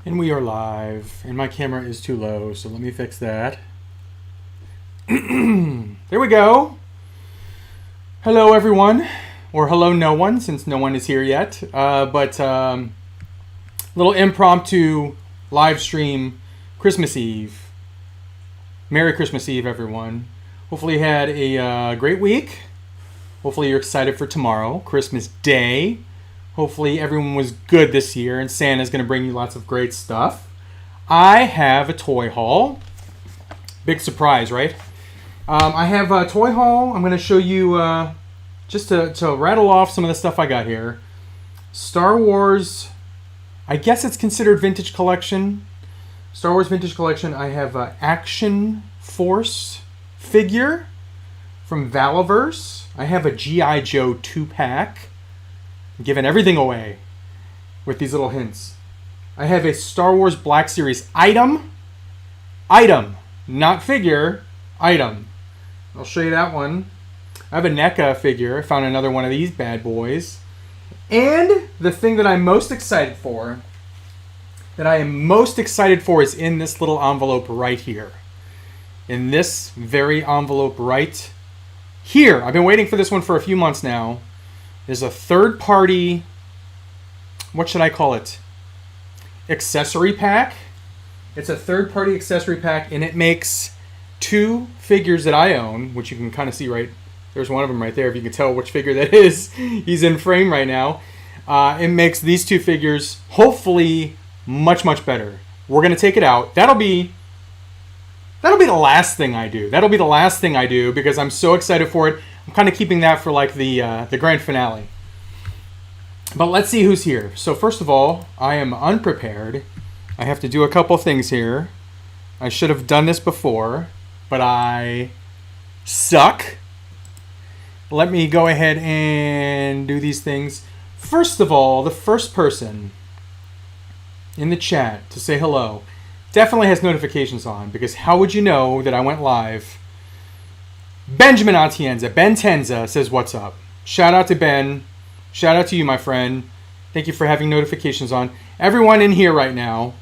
And we are live, and my camera is too low, so let me fix that. There we go. Hello, everyone. Or hello, no one, since no one is here yet. But little impromptu live stream Christmas Eve. Merry Christmas Eve, everyone. Hopefully you had a great week. Hopefully you're excited for tomorrow, Christmas Day. Hopefully everyone was good this year and Santa's going to bring you lots of great stuff. I have a toy haul. Big surprise, right? I have a toy haul. I'm going to show you, just to rattle off some of the stuff I got here. Star Wars, I guess it's considered vintage collection. Star Wars vintage collection. I have an Action Force figure from Valiverse. I have a G.I. Joe 2-pack. Giving everything away with these little hints. I have a Star Wars Black Series item, not figure, item. I'll show you that one. I have a Neca figure. I found another one of these bad boys. And the thing that I'm most excited for, is in this little envelope right here. In this very envelope right here. I've been waiting for this one for a few months now. There's a third-party, what should I call it? Accessory pack. It's a third-party accessory pack, and it makes two figures that I own, which you can kind of see right. There's one of them right there, if you can tell which figure that is. He's in frame right now. It makes these two figures, hopefully, much, much better. We're going to take it out. That'll be the last thing I do. That'll be the last thing I do because I'm so excited for it. I'm kind of keeping that for like the grand finale. But let's see who's here. So first of all, I am unprepared. I have to do a couple things here. I should have done this before, but I suck. Let me go ahead and do these things. First of all, the first person in the chat to say hello definitely has notifications on, because how would you know that I went live? Benjamin Atienza, Ben Tenza says, what's up? Shout out to Ben. Shout out to you, my friend. Thank you for having notifications on. Everyone in here right now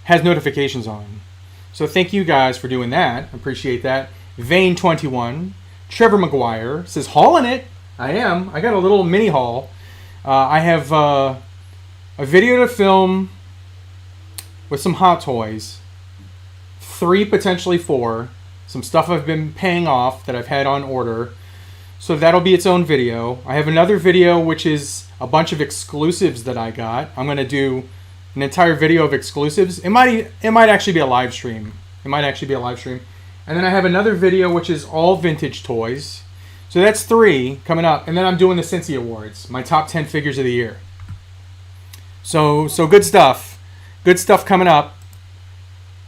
has notifications on. So thank you guys for doing that. Appreciate that. Vane21. Trevor McGuire says, hauling it. I am. I got a little mini haul. I have a video to film with some Hot Toys. 3, potentially 4. Some stuff I've been paying off that I've had on order. So that'll be its own video. I have another video which is a bunch of exclusives that I got. I'm going to do an entire video of exclusives. It might actually be a live stream. And then I have another video which is all vintage toys. So that's 3 coming up. And then I'm doing the Cincy Awards. My top 10 figures of the year. So good stuff. Good stuff coming up.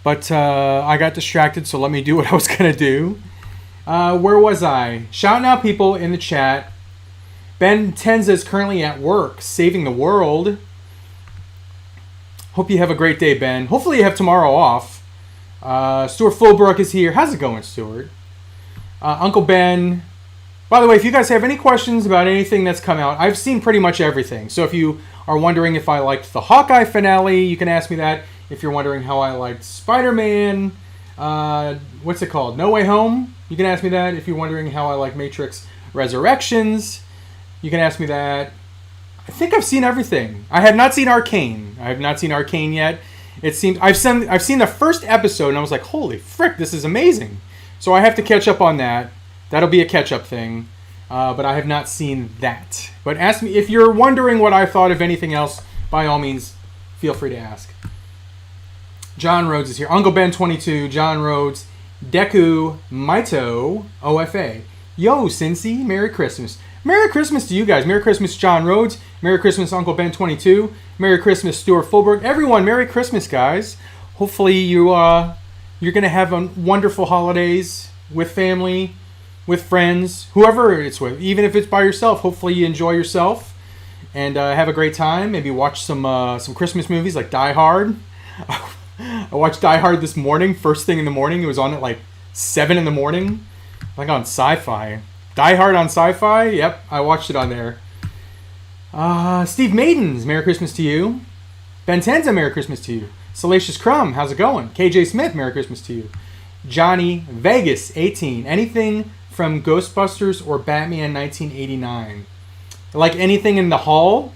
But I got distracted, so let me do what I was going to do. Where was I? Shouting out people in the chat. Ben Tenza is currently at work, saving the world. Hope you have a great day, Ben. Hopefully you have tomorrow off. Stuart Fullbrook is here. How's it going, Stuart? Uncle Ben. By the way, if you guys have any questions about anything that's come out, I've seen pretty much everything. So if you are wondering if I liked the Hawkeye finale, you can ask me that. If you're wondering how I liked Spider-Man, what's it called? No Way Home? You can ask me that. If you're wondering how I like Matrix Resurrections, you can ask me that. I think I've seen everything. I have not seen Arcane. I have not seen Arcane yet. It seems I've seen the first episode and I was like, holy frick, this is amazing. So I have to catch up on that. That'll be a catch-up thing. But I have not seen that. But ask me if you're wondering what I thought of anything else. By all means, feel free to ask. John Rhodes is here. Uncle Ben 22, John Rhodes, Deku, Maito, OFA. Yo, Cincy, Merry Christmas. Merry Christmas to you guys. Merry Christmas, John Rhodes. Merry Christmas, Uncle Ben 22. Merry Christmas, Stuart Fullberg. Everyone, Merry Christmas, guys. Hopefully you're going to have wonderful holidays with family, with friends, whoever it's with. Even if it's by yourself, hopefully you enjoy yourself and have a great time. Maybe watch some Christmas movies like Die Hard. I watched Die Hard this morning, first thing in the morning. It was on at like 7 in the morning, like on Sci-Fi. Die Hard on Sci-Fi? Yep, I watched it on there. Steve Maidens, Merry Christmas to you. Bentenza, Merry Christmas to you. Salacious Crumb, how's it going? KJ Smith, Merry Christmas to you. Johnny Vegas, 18. Anything from Ghostbusters or Batman 1989? Like anything in the hall?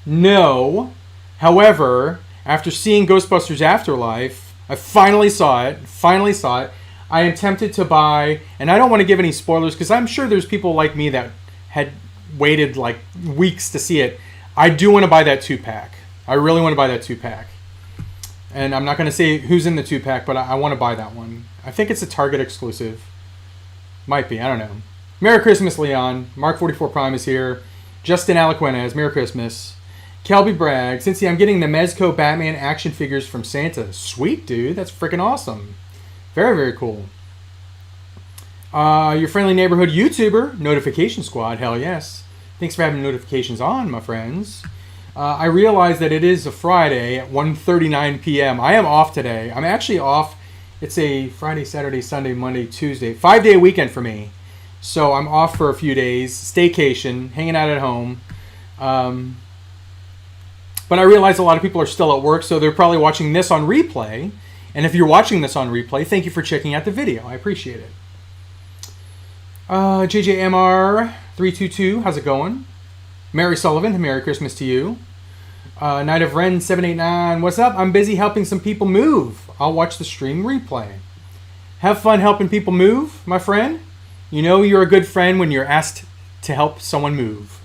No. However, after seeing Ghostbusters Afterlife, I finally saw it. I am tempted to buy, and I don't want to give any spoilers because I'm sure there's people like me that had waited like weeks to see it. I do want to buy that 2-pack. I really want to buy that 2-pack. And I'm not going to say who's in the 2-pack, but I want to buy that one. I think it's a Target exclusive. Might be, I don't know. Merry Christmas, Leon. Mark44 Prime is here. Justin Alaquinez, Merry Christmas. Kelby Bragg, Cincy, I'm getting the Mezco Batman action figures from Santa. Sweet, dude. That's freaking awesome. Very, very cool. Your friendly neighborhood YouTuber, Notification Squad. Hell yes. Thanks for having notifications on, my friends. I realize that it is a Friday at 1:39 p.m. I am off today. I'm actually off. It's a Friday, Saturday, Sunday, Monday, Tuesday. 5-day weekend for me. So I'm off for a few days. Staycation. Hanging out at home. But I realize a lot of people are still at work, so they're probably watching this on replay. And if you're watching this on replay, thank you for checking out the video. I appreciate it. JJMR322, how's it going? Mary Sullivan, Merry Christmas to you. Night of Ren 789, what's up? I'm busy helping some people move. I'll watch the stream replay. Have fun helping people move, my friend. You know you're a good friend when you're asked to help someone move.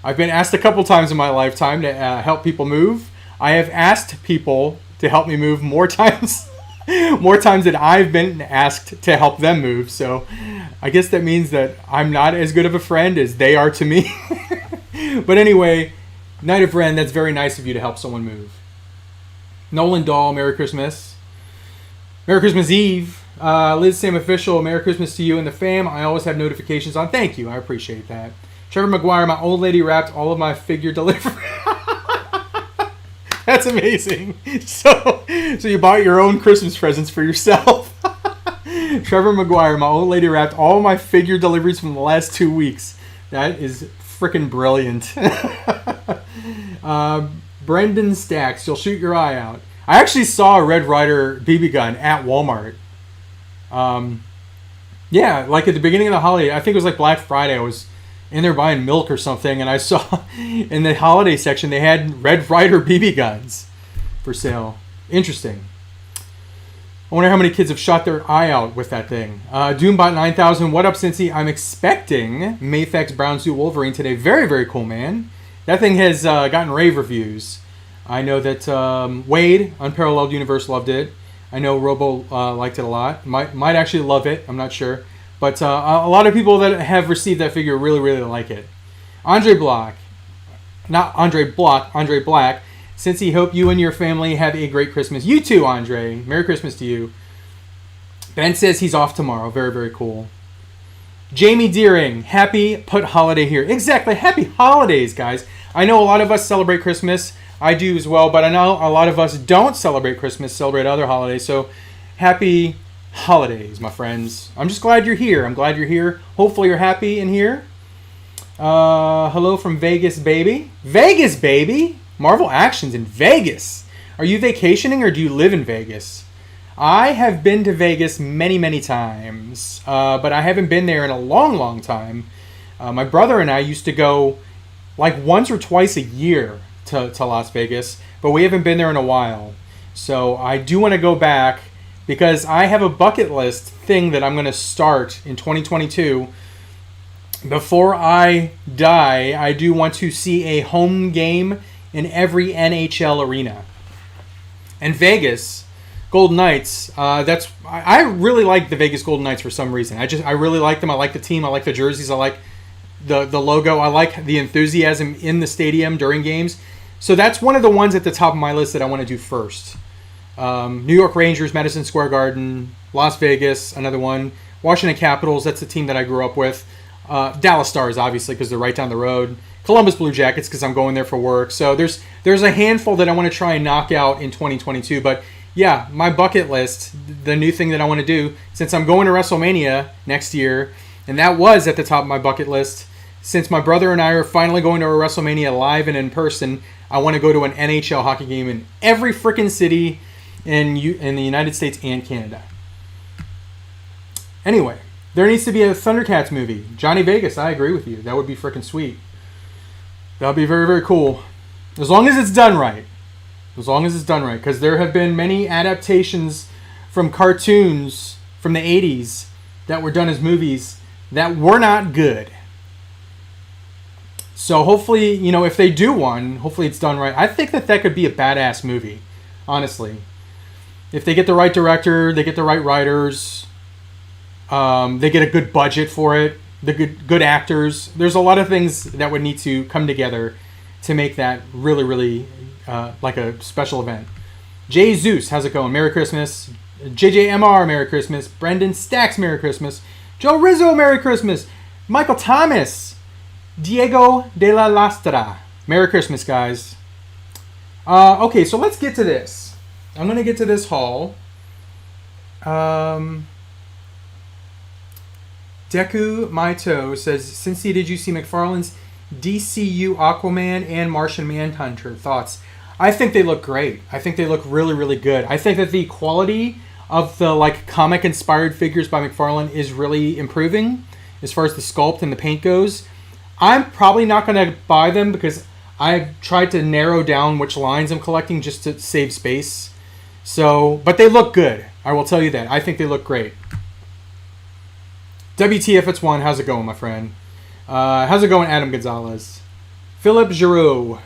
I've been asked a couple times in my lifetime to help people move. I have asked people to help me move more times than I've been asked to help them move. So I guess that means that I'm not as good of a friend as they are to me. But anyway, Night of Ren, that's very nice of you to help someone move. Nolan Dahl, Merry Christmas. Merry Christmas Eve. Liz Sam Official, Merry Christmas to you and the fam. I always have notifications on. Thank you. I appreciate that. Trevor McGuire, my old lady wrapped all of my figure delivery. That's amazing. So you bought your own Christmas presents for yourself. Trevor McGuire, my old lady wrapped all my figure deliveries from the last 2 weeks. That is freaking brilliant. Brendan Stacks, you'll shoot your eye out. I actually saw a Red Ryder BB gun at Walmart. Yeah, like at the beginning of the holiday. I think it was like Black Friday. I was in there buying milk or something, and I saw in the holiday section they had Red Ryder BB guns for sale. Interesting. I wonder how many kids have shot their eye out with that thing. Doombot 9000, what up, Cincy? I'm expecting Mayfex Brown Suit Wolverine today. Very, very cool, man. That thing has gotten rave reviews. I know that Wade, Unparalleled Universe, loved it. I know Robo liked it a lot. Might actually love it. I'm not sure. But a lot of people that have received that figure really, really like it. Andre Block. Not Andre Block, Andre Black. Cincy, hope you and your family have a great Christmas. You too, Andre. Merry Christmas to you. Ben says he's off tomorrow. Very, very cool. Jamie Deering. Happy put holiday here. Exactly. Happy holidays, guys. I know a lot of us celebrate Christmas. I do as well. But I know a lot of us don't celebrate Christmas, celebrate other holidays. So happy holidays, my friends. I'm just glad you're here. I'm glad you're here. Hopefully you're happy in here. Hello from Vegas, baby. Vegas, baby. Marvel Actions in Vegas. Are you vacationing or do you live in Vegas? I have been to Vegas many, many times, but I haven't been there in a long, long time. My brother and I used to go like once or twice a year to Las Vegas, but we haven't been there in a while. So I do want to go back because I have a bucket list thing that I'm going to start in 2022. Before I die, I do want to see a home game in every NHL arena. And Vegas Golden Knights, I really like the Vegas Golden Knights for some reason. I really like them. I like the team. I like the jerseys. I like the logo. I like the enthusiasm in the stadium during games. So that's one of the ones at the top of my list that I want to do first. New York Rangers, Madison Square Garden, Las Vegas, another one. Washington Capitals, that's the team that I grew up with. Dallas Stars, obviously, because they're right down the road. Columbus Blue Jackets, because I'm going there for work. So there's a handful that I want to try and knock out in 2022. But yeah, my bucket list, the new thing that I want to do, since I'm going to WrestleMania next year, and that was at the top of my bucket list, since my brother and I are finally going to a WrestleMania live and in person, I want to go to an NHL hockey game in every freaking city in the United States and Canada. Anyway, there needs to be a Thundercats movie. Johnny Vegas, I agree with you. That would be freaking sweet. That would be very, very cool. As long as it's done right. As long as it's done right. Because there have been many adaptations from cartoons from the 80s that were done as movies that were not good. So hopefully, you know, if they do one, hopefully it's done right. I think that could be a badass movie, honestly. If they get the right director, they get the right writers, they get a good budget for it, the good actors. There's a lot of things that would need to come together to make that really, really like a special event. Jay Zeus, how's it going? Merry Christmas. JJMR, Merry Christmas. Brendan Stacks, Merry Christmas. Joe Rizzo, Merry Christmas. Michael Thomas. Diego de la Lastra. Merry Christmas, guys. Okay, so let's get to this. I'm going to get to this haul. Deku Maito says, Cincy, did you see McFarlane's DCU Aquaman and Martian Manhunter? Thoughts? I think they look great. I think they look really, really good. I think that the quality of the like comic-inspired figures by McFarlane is really improving as far as the sculpt and the paint goes. I'm probably not going to buy them because I've tried to narrow down which lines I'm collecting just to save space. So, but they look good. I will tell you that. I think they look great. WTF it's one. How's it going, my friend? How's it going, Adam Gonzalez? Philip Giroux.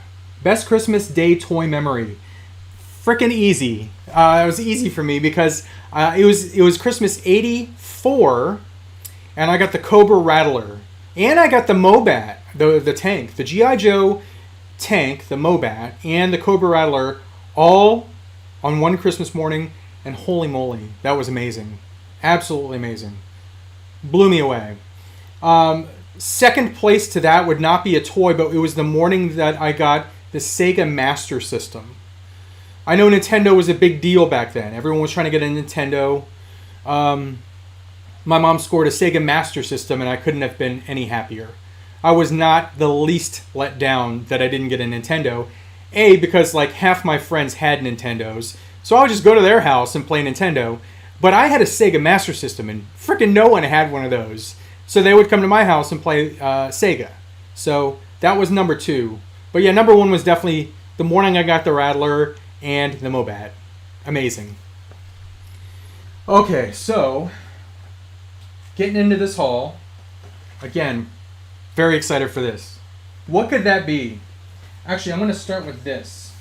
Best Christmas Day toy memory. Frickin' easy. It was easy for me because it was Christmas '84, and I got the Cobra Rattler. And I got the Mobat, the tank, the G.I. Joe tank, the Mobat, and the Cobra Rattler all on one Christmas morning. And holy moly, that was amazing. Absolutely amazing. Blew me away. Second place to that would not be a toy, but it was the morning that I got the Sega Master System. I know Nintendo was a big deal back then. Everyone was trying to get a Nintendo. My mom scored a Sega Master System, and I couldn't have been any happier. I was not the least let down that I didn't get a Nintendo. A, because like half my friends had Nintendos, so I would just go to their house and play Nintendo. But I had a Sega Master System, and frickin' no one had one of those. So they would come to my house and play Sega. So that was number 2. But yeah, number 1 was definitely the morning I got the Rattler and the Mobat. Amazing. Okay, so getting into this haul, again, very excited for this. What could that be? Actually, I'm going to start with this.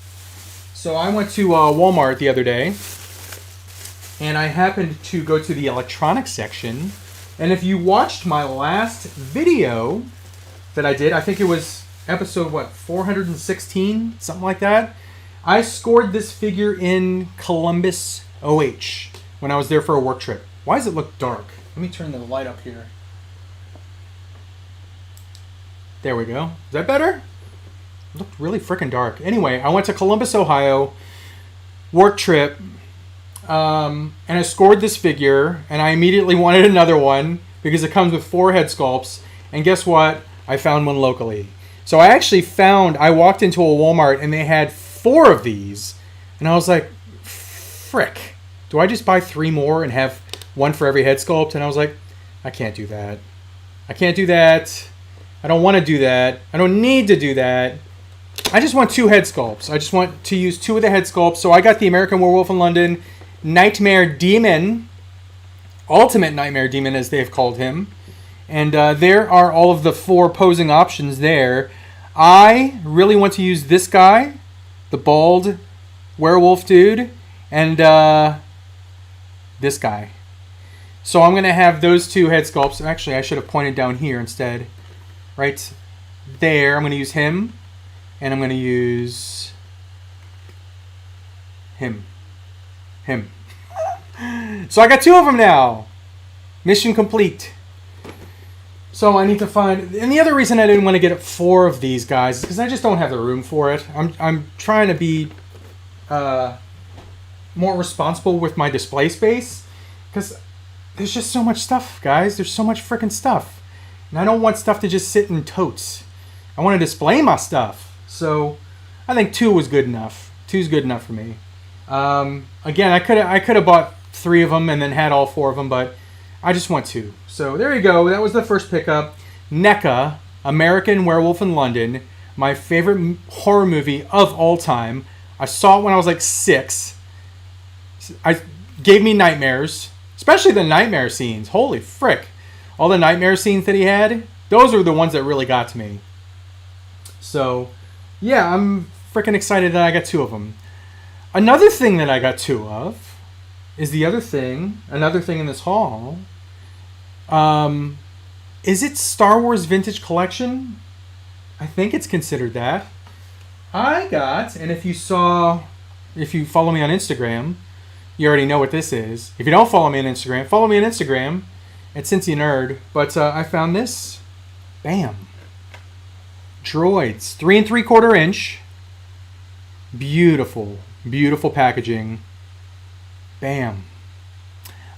So I went to Walmart the other day, and I happened to go to the electronics section. And if you watched my last video that I did, I think it was episode, 416? Something like that. I scored this figure in Columbus, OH, when I was there for a work trip. Why does it look dark? Let me turn the light up here. There we go. Is that better? It looked really freaking dark. Anyway, I went to Columbus, Ohio, work trip, and I scored this figure, and I immediately wanted another one because it comes with 4 head sculpts. And guess what? I found one locally. So I walked into a Walmart, and they had 4 of these. And I was like, frick. Do I just buy 3 more and have one for every head sculpt? And I was like, I can't do that. I can't do that. I don't want to do that. I don't need to do that. I just want 2 head sculpts. I just want to use 2 of the head sculpts. So I got the American Werewolf in London, Nightmare Demon, Ultimate Nightmare Demon as they've called him. And there are all of the 4 posing options there. I really want to use this guy, the bald werewolf dude, and this guy. So I'm going to have those 2 head sculpts. Actually, I should have pointed down here instead. Right there. I'm going to use him. And I'm going to use him. So I got 2 of them now. Mission complete. So I need to find... And the other reason I didn't want to get 4 of these guys is because I just don't have the room for it. I'm trying to be more responsible with my display space. Because there's just so much stuff, guys. There's so much freaking stuff. And I don't want stuff to just sit in totes. I want to display my stuff. So I think 2 was good enough. 2's good enough for me. Again, I could have bought 3 of them and then had all 4 of them, but I just want 2. So there you go. That was the first pickup. Neca, American Werewolf in London, my favorite horror movie of all time. I saw it when I was like 6. I gave me nightmares, especially the nightmare scenes. Holy frick. All the nightmare scenes that he had, those are the ones that really got to me. So, yeah, I'm freaking excited that I got 2 of them. Another thing that I got 2 of is another thing in this haul. Is it Star Wars Vintage Collection? I think it's considered that. I got, and if you follow me on Instagram, you already know what this is. If you don't follow me on Instagram, follow me on Instagram at Cincy Nerd. But I found this. Bam. Droids. 3 3/4 inch. Beautiful. Beautiful packaging. Bam.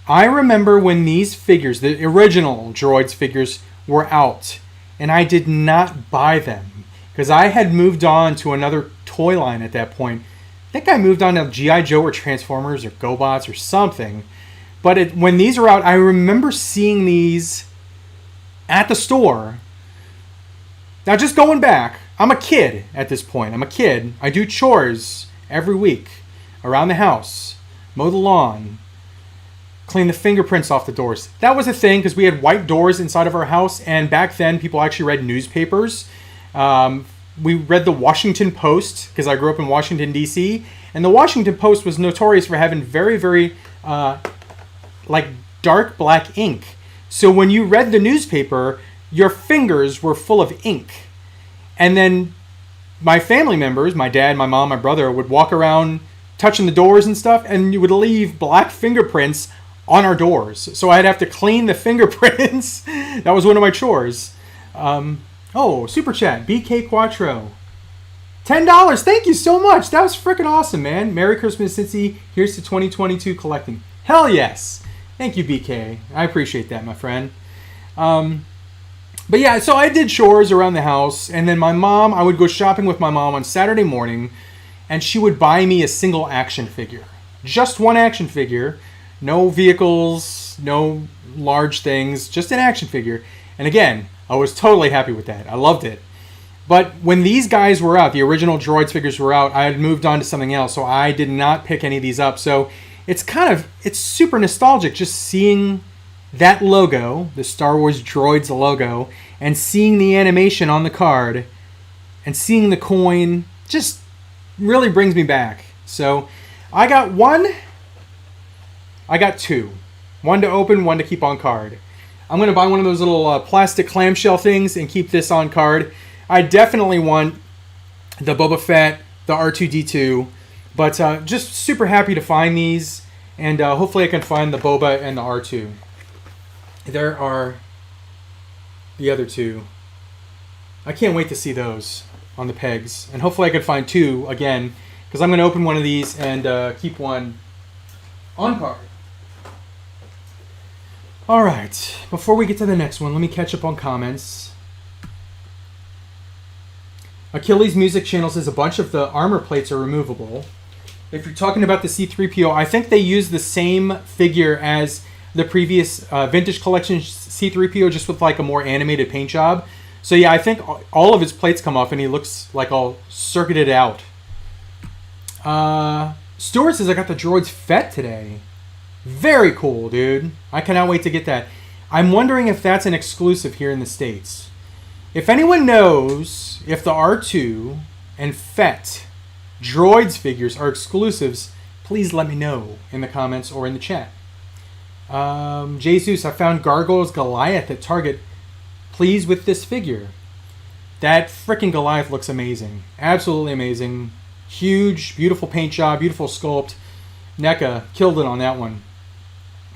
I remember when these figures, the original Droids figures, were out. And I did not buy them. Because I had moved on to another toy line at that point. I think I moved on to G.I. Joe or Transformers or GoBots or something. But when these were out, I remember seeing these at the store. Now, just going back, I'm a kid at this point. I'm a kid. I do chores every week around the house, mow the lawn, clean the fingerprints off the doors. That was a thing because we had white doors inside of our house, and back then people actually read newspapers. We read the Washington Post because I grew up in Washington, D.C., and the Washington Post was notorious for having very, very dark black ink. So when you read the newspaper, your fingers were full of ink. And then my family members, my dad, my mom, my brother, would walk around touching the doors and stuff, and you would leave black fingerprints on our doors. So I'd have to clean the fingerprints. That was one of my chores. Super chat, BK Quattro. $10. Thank you so much. That was freaking awesome, man. Merry Christmas, Cincy. Here's to 2022 collecting. Hell yes. Thank you, BK. I appreciate that, my friend. But yeah, so I did chores around the house, and then I would go shopping with my mom on Saturday morning, and she would buy me a single action figure. Just one action figure. No vehicles, no large things, just an action figure. And again, I was totally happy with that. I loved it. But when these guys were out, the original Droids figures were out, I had moved on to something else, so I did not pick any of these up. So it's super nostalgic just seeing that logo, the Star Wars Droids logo, and seeing the animation on the card, and seeing the coin, just really brings me back. So I got two. One to open, one to keep on card. I'm going to buy one of those little plastic clamshell things and keep this on card. I definitely want the Boba Fett, the R2-D2, but just super happy to find these, and hopefully I can find the Boba and the R2. There are the other two. I can't wait to see those on the pegs, and hopefully I can find 2 again, because I'm going to open one of these and keep one on card. Alright, before we get to the next one, let me catch up on comments. Achilles Music Channel says a bunch of the armor plates are removable. If you're talking about the C-3PO, I think they use the same figure as the previous Vintage Collection C-3PO, just with like a more animated paint job. So yeah, I think all of his plates come off and he looks like all circuited out. Stuart says I got the Droids Fett today. Very cool, dude. I cannot wait to get that. I'm wondering if that's an exclusive here in the States. If anyone knows if the R2 and Fett Droids figures are exclusives, please let me know in the comments or in the chat. Jesus, I found Gargoyle's Goliath at Target. Please with this figure. That freaking Goliath looks amazing. Absolutely amazing. Huge, beautiful paint job, beautiful sculpt. Neca killed it on that one.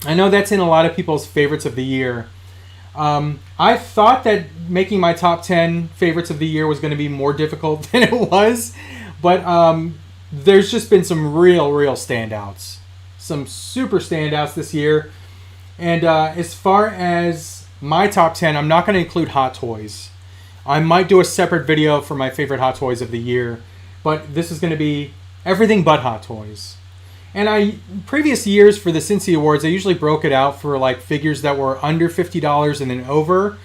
I know that's in a lot of people's favorites of the year. I thought that making my top 10 favorites of the year was going to be more difficult than it was, but there's just been some real standouts. Some super standouts this year. And as far as my top 10, I'm not going to include Hot Toys. I might do a separate video for my favorite Hot Toys of the year, but this is going to be everything but Hot Toys. And previous years for the Cincy Awards, I usually broke it out for like figures that were under $50 and then over.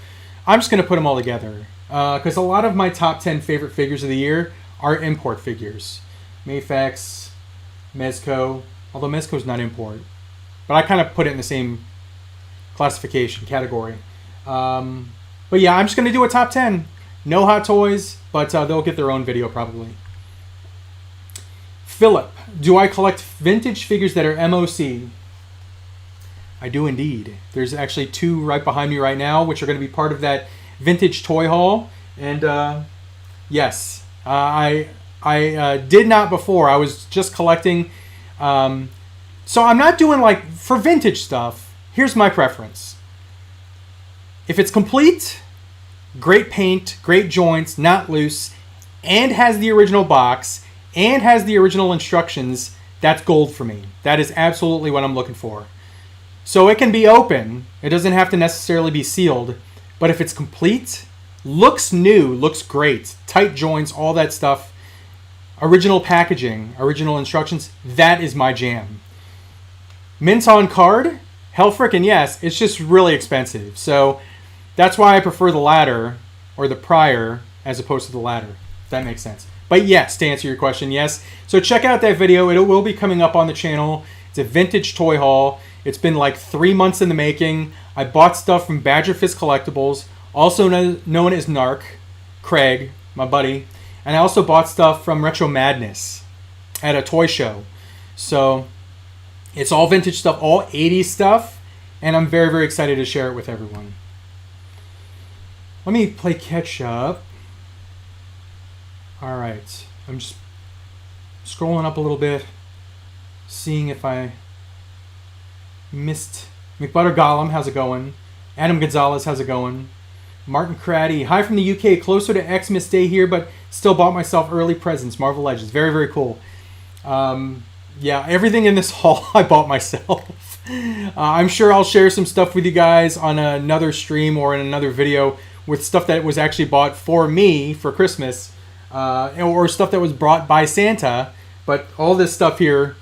I'm just going to put them all together because a lot of my top 10 favorite figures of the year are import figures. Mafex, Mezco, although Mezco's not import. But I kind of put it in the same classification, category. But yeah, I'm just going to do a top 10. No Hot Toys, but they'll get their own video probably. Philip, do I collect vintage figures that are MOC? I do indeed. There's actually 2 right behind me right now, which are going to be part of that vintage toy haul. And yes, I did not before. I was just collecting. So I'm not doing like for vintage stuff. Here's my preference. If it's complete, great paint, great joints, not loose, and has the original box, and has the original instructions, that's gold for me. That is absolutely what I'm looking for. So it can be open. It doesn't have to necessarily be sealed. But if it's complete, looks new, looks great, tight joints, all that stuff, original packaging, original instructions, that is my jam. Mint on card, hell frickin' yes, it's just really expensive. So that's why I prefer the latter, or the prior, as opposed to the latter. If that makes sense. But yes, to answer your question, yes. So check out that video. It will be coming up on the channel. It's a vintage toy haul. It's been like 3 months in the making. I bought stuff from Badger Fist Collectibles, also known as Narc, Craig, my buddy. And I also bought stuff from Retro Madness at a toy show. So it's all vintage stuff, all 80s stuff. And I'm very, very excited to share it with everyone. Let me play catch up. All right, I'm just scrolling up a little bit, seeing if I missed McButter Gollum. How's it going? Adam Gonzalez, how's it going? Martin Craddy, hi from the UK, closer to Xmas Day here, but still bought myself early presents. Marvel Legends, very, very cool. Yeah, everything in this haul I bought myself. I'm sure I'll share some stuff with you guys on another stream or in another video with stuff that was actually bought for me for Christmas. Or stuff that was brought by Santa, but all this stuff here,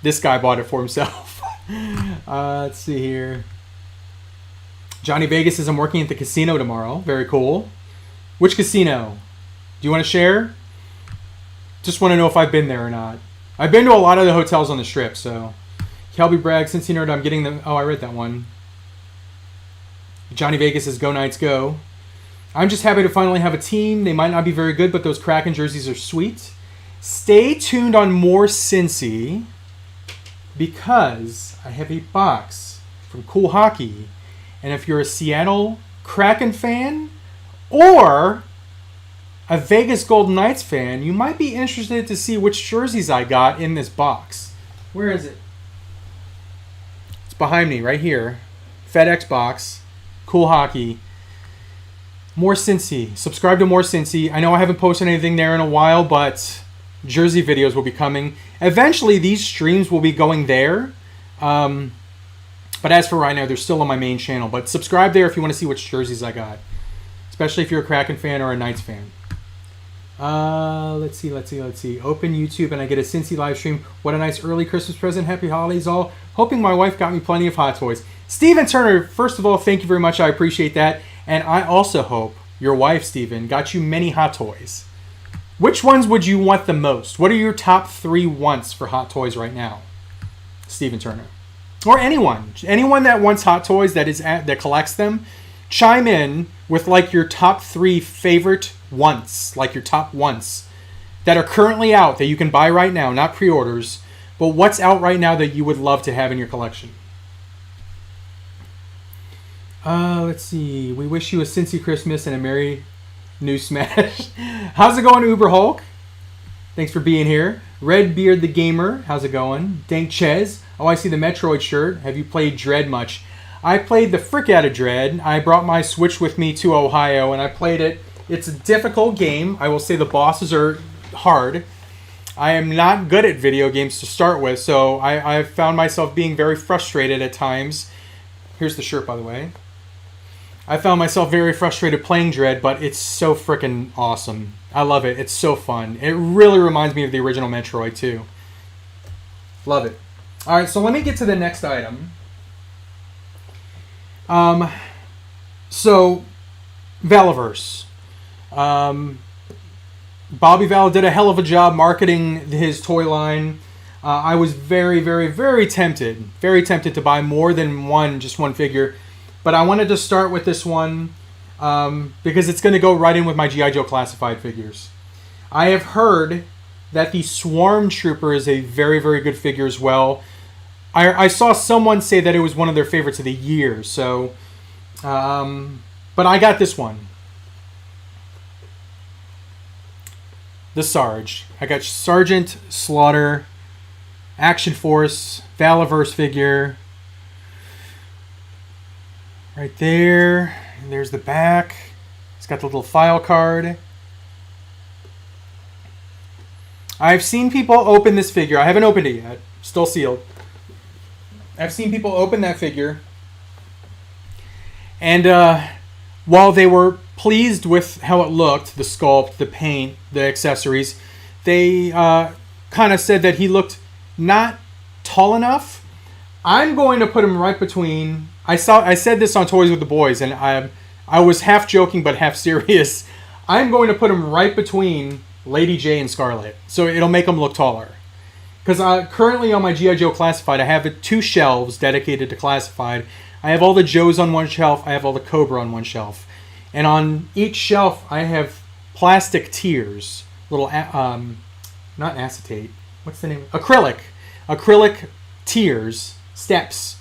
this guy bought it for himself. Let's see here. Johnny Vegas says I'm working at the casino tomorrow. Very cool. Which casino? Do you want to share? Just want to know if I've been there or not. I've been to a lot of the hotels on the Strip, so. Kelby Bragg, since you nerd, I'm getting them. Oh, I read that one. Johnny Vegas says go Knights go. I'm just happy to finally have a team. They might not be very good, but those Kraken jerseys are sweet. Stay tuned on more Cincy because I have a box from Cool Hockey. And if you're a Seattle Kraken fan or a Vegas Golden Knights fan, you might be interested to see which jerseys I got in this box. Where is it? It's behind me, right here. FedEx box, Cool Hockey. More Cincy. Subscribe to More Cincy. I know I haven't posted anything there in a while, but jersey videos will be coming. Eventually, these streams will be going there. But as for right now, they're still on my main channel. But subscribe there if you want to see which jerseys I got. Especially if you're a Kraken fan or a Knights fan. Let's see. Open YouTube and I get a Cincy live stream. What a nice early Christmas present. Happy holidays all. Hoping my wife got me plenty of Hot Toys. Steven Turner, first of all, thank you very much. I appreciate that. And I also hope your wife, Steven, got you many Hot Toys. Which ones would you want the most? What are your top 3 wants for Hot Toys right now? Steven Turner. Or anyone. Anyone that wants Hot Toys that collects them, chime in with like your top 3 favorite wants. Like your top wants that are currently out that you can buy right now. Not pre-orders. But what's out right now that you would love to have in your collection? Let's see. We wish you a Cincy Christmas and a Merry New Smash. How's it going, Uber Hulk? Thanks for being here. Redbeard the Gamer. How's it going? Dank Ches. Oh, I see the Metroid shirt. Have you played Dread much? I played the frick out of Dread. I brought my Switch with me to Ohio and I played it. It's a difficult game. I will say the bosses are hard. I am not good at video games to start with, so I've found myself being very frustrated at times. Here's the shirt, by the way. I found myself very frustrated playing Dread, but it's so freaking awesome. I love it. It's so fun. It really reminds me of the original Metroid, too. Love it. All right, so let me get to the next item. So, Valiverse. Bobby Val did a hell of a job marketing his toy line. I was very, very, very tempted to buy more than just one figure. But I wanted to start with this one because it's going to go right in with my G.I. Joe Classified figures. I have heard that the Swarm Trooper is a very, very good figure as well. I saw someone say that it was one of their favorites of the year. So, but I got this one. The Sarge. I got Sergeant Slaughter, Action Force, Valiverse figure. Right there. And there's the back. It's got the little file card. I've seen people open this figure. I haven't opened it yet. Still sealed. I've seen people open that figure. And while they were pleased with how it looked, the sculpt, the paint, the accessories, they kind of said that he looked not tall enough. I'm going to put him right between... I said this on Toys with the Boys, and I was half joking but half serious. I'm going to put him right between Lady J and Scarlet, so it'll make him look taller. Because currently on my G.I. Joe Classified, I have 2 shelves dedicated to Classified. I have all the Joes on one shelf. I have all the Cobra on one shelf. And on each shelf, I have plastic tiers. Little, not acetate. What's the name? Acrylic tiers, steps.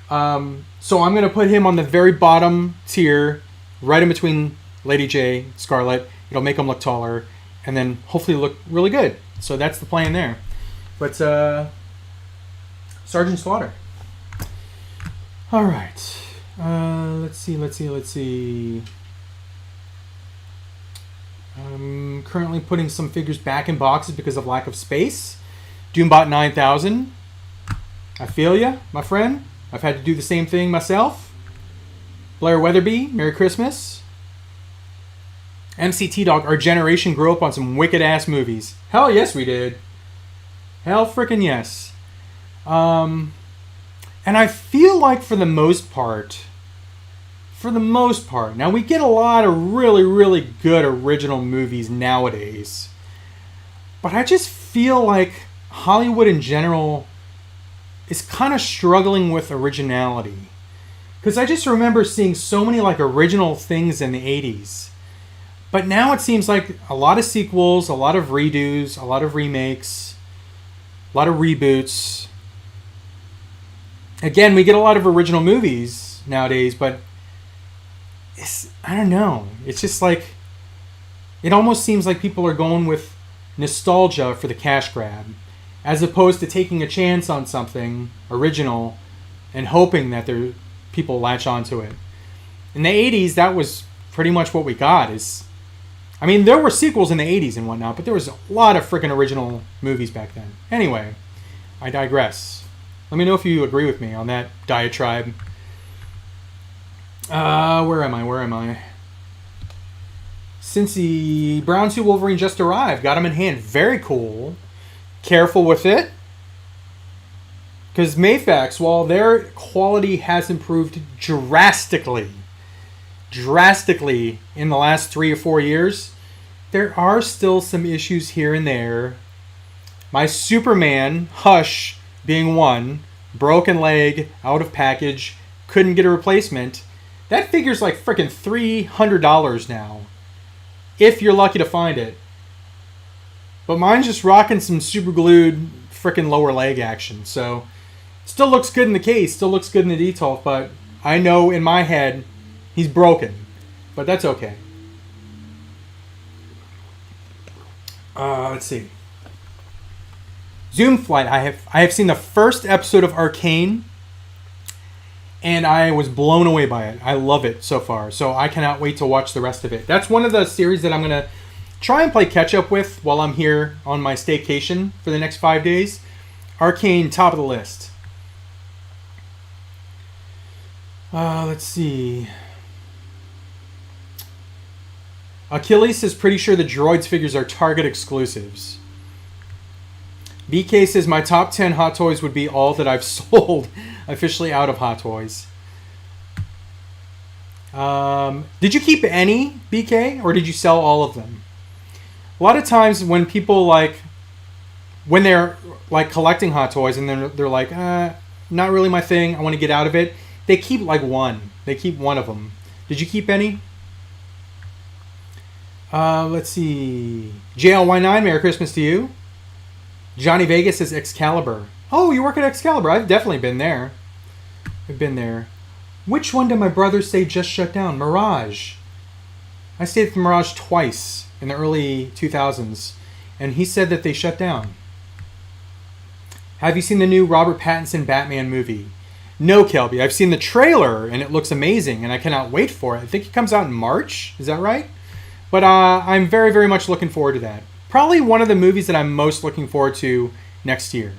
So I'm going to put him on the very bottom tier, right in between Lady J, Scarlet. It'll make him look taller, and then hopefully look really good. So that's the plan there. But Sergeant Slaughter. All right. Let's see. I'm currently putting some figures back in boxes because of lack of space. Doombot 9000. I feel ya, my friend. I've had to do the same thing myself. Blair Weatherby, Merry Christmas. MC T-Dog, our generation grew up on some wicked-ass movies. Hell yes, we did. Hell frickin' yes. And I feel like for the most part, now we get a lot of really, really good original movies nowadays. But I just feel like Hollywood in general is kind of struggling with originality. Because I just remember seeing so many like original things in the 80s. But now it seems like a lot of sequels, a lot of redos, a lot of remakes, a lot of reboots. Again, we get a lot of original movies nowadays, but I don't know. It's just like, it almost seems like people are going with nostalgia for the cash grab, as opposed to taking a chance on something original and hoping that people latch onto it. In the 80s, that was pretty much what we got. There were sequels in the 80s and whatnot, but there was a lot of freaking original movies back then. Anyway, I digress. Let me know if you agree with me on that diatribe. Where am I? Cincy Brown 2 Wolverine just arrived. Got him in hand. Very cool. Careful with it. Because Mayfax, while their quality has improved drastically in the last 3 or 4 years, there are still some issues here and there. My Superman, Hush, being one, broken leg, out of package, couldn't get a replacement. That figure's like freaking $300 now, if you're lucky to find it. But mine's just rocking some super glued freaking lower leg action. So, still looks good in the case, still looks good in the detail, but I know in my head he's broken. But that's okay. Let's see. Zoom Flight. I have seen the first episode of Arcane, and I was blown away by it. I love it so far, so I cannot wait to watch the rest of it. That's one of the series that I'm going to try and play catch up with while I'm here on my staycation for the next 5 days. Arcane, top of the list. Let's see. Achilles is pretty sure the Droids figures are Target exclusives. BK says my top 10 Hot Toys would be all that I've sold. Officially out of Hot Toys. Did you keep any, BK, or did you sell all of them? A lot of times when people when they're like collecting Hot Toys and they're like, not really my thing, I want to get out of it, they keep like one. They keep one of them. Did you keep any? Let's see. JLY9, Merry Christmas to you. Johnny Vegas says Excalibur. Oh, you work at Excalibur. I've definitely been there. I've been there. Which one did my brother say just shut down? Mirage. I stayed at the Mirage twice in the early 2000s, and he said that they shut down. Have you seen the new Robert Pattinson Batman movie? No, Kelby. I've seen the trailer, and it looks amazing, and I cannot wait for it. I think it comes out in March. Is that right? But I'm very, very much looking forward to that. Probably one of the movies that I'm most looking forward to next year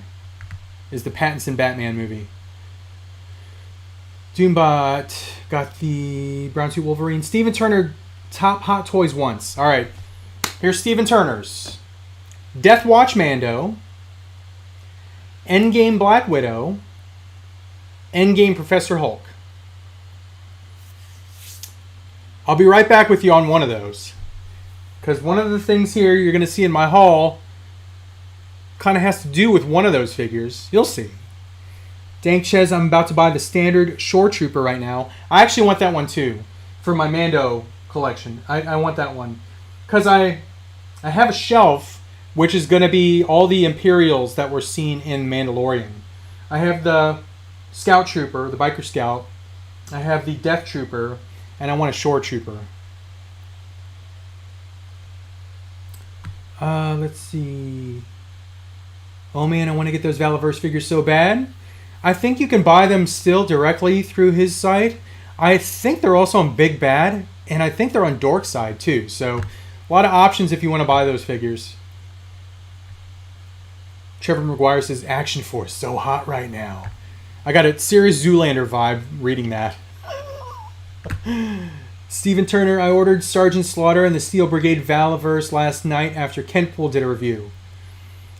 is the Pattinson Batman movie. Doombot got the Brown Suit Wolverine. Steven Turner, top Hot Toys once. All right. Here's Steven Turner's. Death Watch Mando. Endgame Black Widow. Endgame Professor Hulk. I'll be right back with you on one of those. Because one of the things here you're going to see in my haul kind of has to do with one of those figures. You'll see. Dank says I'm about to buy the standard Shore Trooper right now. I actually want that one too for my Mando collection. I want that one. Because I have a shelf which is going to be all the Imperials that were seen in Mandalorian. I have the Scout Trooper, the Biker Scout. I have the Death Trooper. And I want a Shore Trooper. Let's see. Oh man, I want to get those Valiverse figures so bad. I think you can buy them still directly through his site. I think they're also on Big Bad, and I think they're on Dork side too. So a lot of options if you want to buy those figures. Trevor McGuire says Action Force so hot right now. I got a serious Zoolander vibe reading that. Steven Turner, I ordered Sergeant Slaughter and the Steel Brigade Valiverse last night after Kentpool did a review.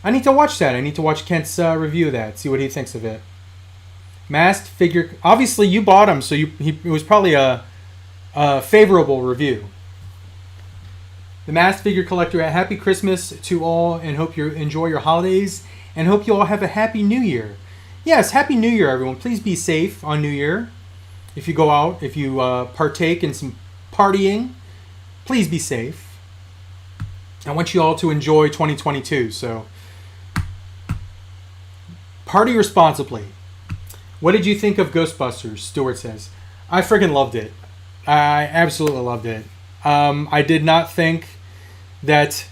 I need to watch that. I need to watch Kent's review of that, see what he thinks of it. Masked figure. Obviously, you bought him, so it was probably a favorable review. The Masked Figure Collector, a happy Christmas to all, and hope you enjoy your holidays, and hope you all have a happy New Year. Yes, happy New Year, everyone. Please be safe on New Year. If you go out, if you partake in some partying, please be safe. I want you all to enjoy 2022, so party responsibly. What did you think of Ghostbusters? Stuart says. I freaking loved it. I absolutely loved it. I did not think that...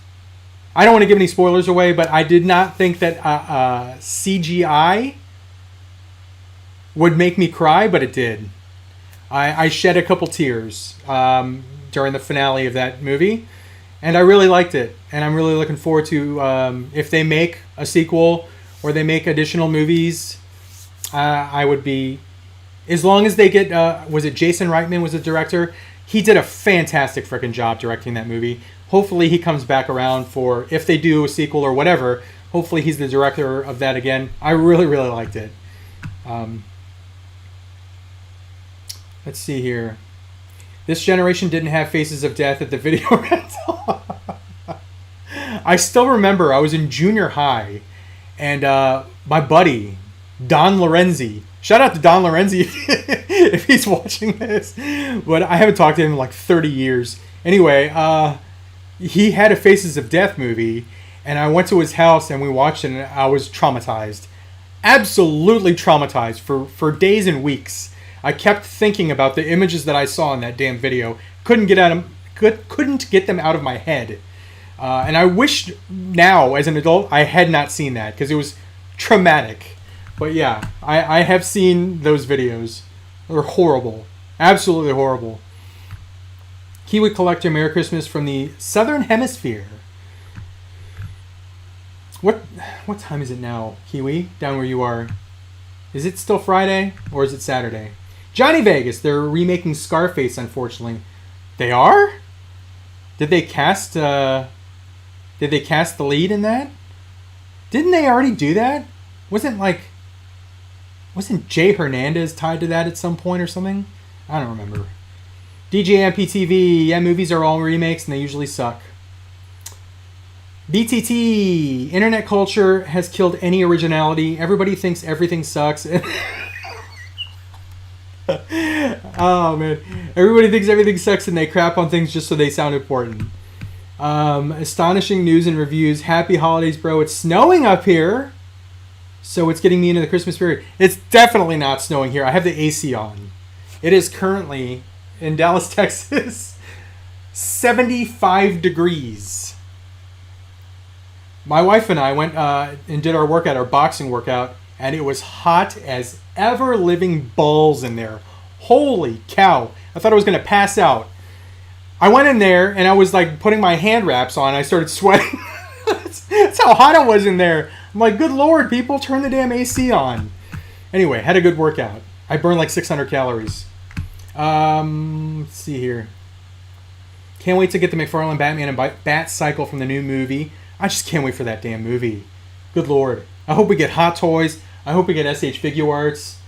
I don't want to give any spoilers away, but I did not think that CGI would make me cry, but it did. I shed a couple tears during the finale of that movie, and I really liked it. And I'm really looking forward to if they make a sequel or they make additional movies. I would be, as long as they get, was it Jason Reitman was the director? He did a fantastic freaking job directing that movie. Hopefully he comes back around for, if they do a sequel or whatever, hopefully he's the director of that again. I really, really liked it. Let's see here. This generation didn't have Faces of Death at the video rental. I still remember I was in junior high, and my buddy, Don Lorenzi. Shout out to Don Lorenzi if he's watching this. But I haven't talked to him in like 30 years. Anyway, he had a Faces of Death movie, and I went to his house and we watched it, and I was traumatized. Absolutely traumatized for days and weeks. I kept thinking about the images that I saw in that damn video. Couldn't get them out of my head. And I wish now, as an adult, I had not seen that, because it was traumatic. But yeah, I have seen those videos. They're horrible. Absolutely horrible. Kiwi Collector, Merry Christmas from the Southern Hemisphere. What time is it now, Kiwi, down where you are? Is it still Friday, or is it Saturday? Johnny Vegas, they're remaking Scarface, unfortunately. They are? Did they cast the lead in that? Didn't they already do that? Wasn't Jay Hernandez tied to that at some point or something? I don't remember. DJ MPTV, yeah, movies are all remakes and they usually suck. BTT, internet culture has killed any originality. Everybody thinks everything sucks. Oh man, everybody thinks everything sucks and they crap on things just so they sound important. Astonishing news and reviews. Happy holidays, bro. It's snowing up here, so it's getting me into the Christmas spirit. It's definitely not snowing here. I have the AC on. It is currently in Dallas, Texas, 75 degrees. My wife and I went and did our workout, our boxing workout, and it was hot as ever living balls in there. Holy cow. I thought I was going to pass out. I went in there and I was like putting my hand wraps on. I started sweating. That's how hot it was in there. I'm like, good Lord, people, turn the damn AC on. Anyway, had a good workout. I burned like 600 calories. Let's see here. Can't wait to get the McFarlane Batman and Bat Cycle from the new movie. I just can't wait for that damn movie. Good Lord. I hope we get Hot Toys. I hope we get SH Figure Arts.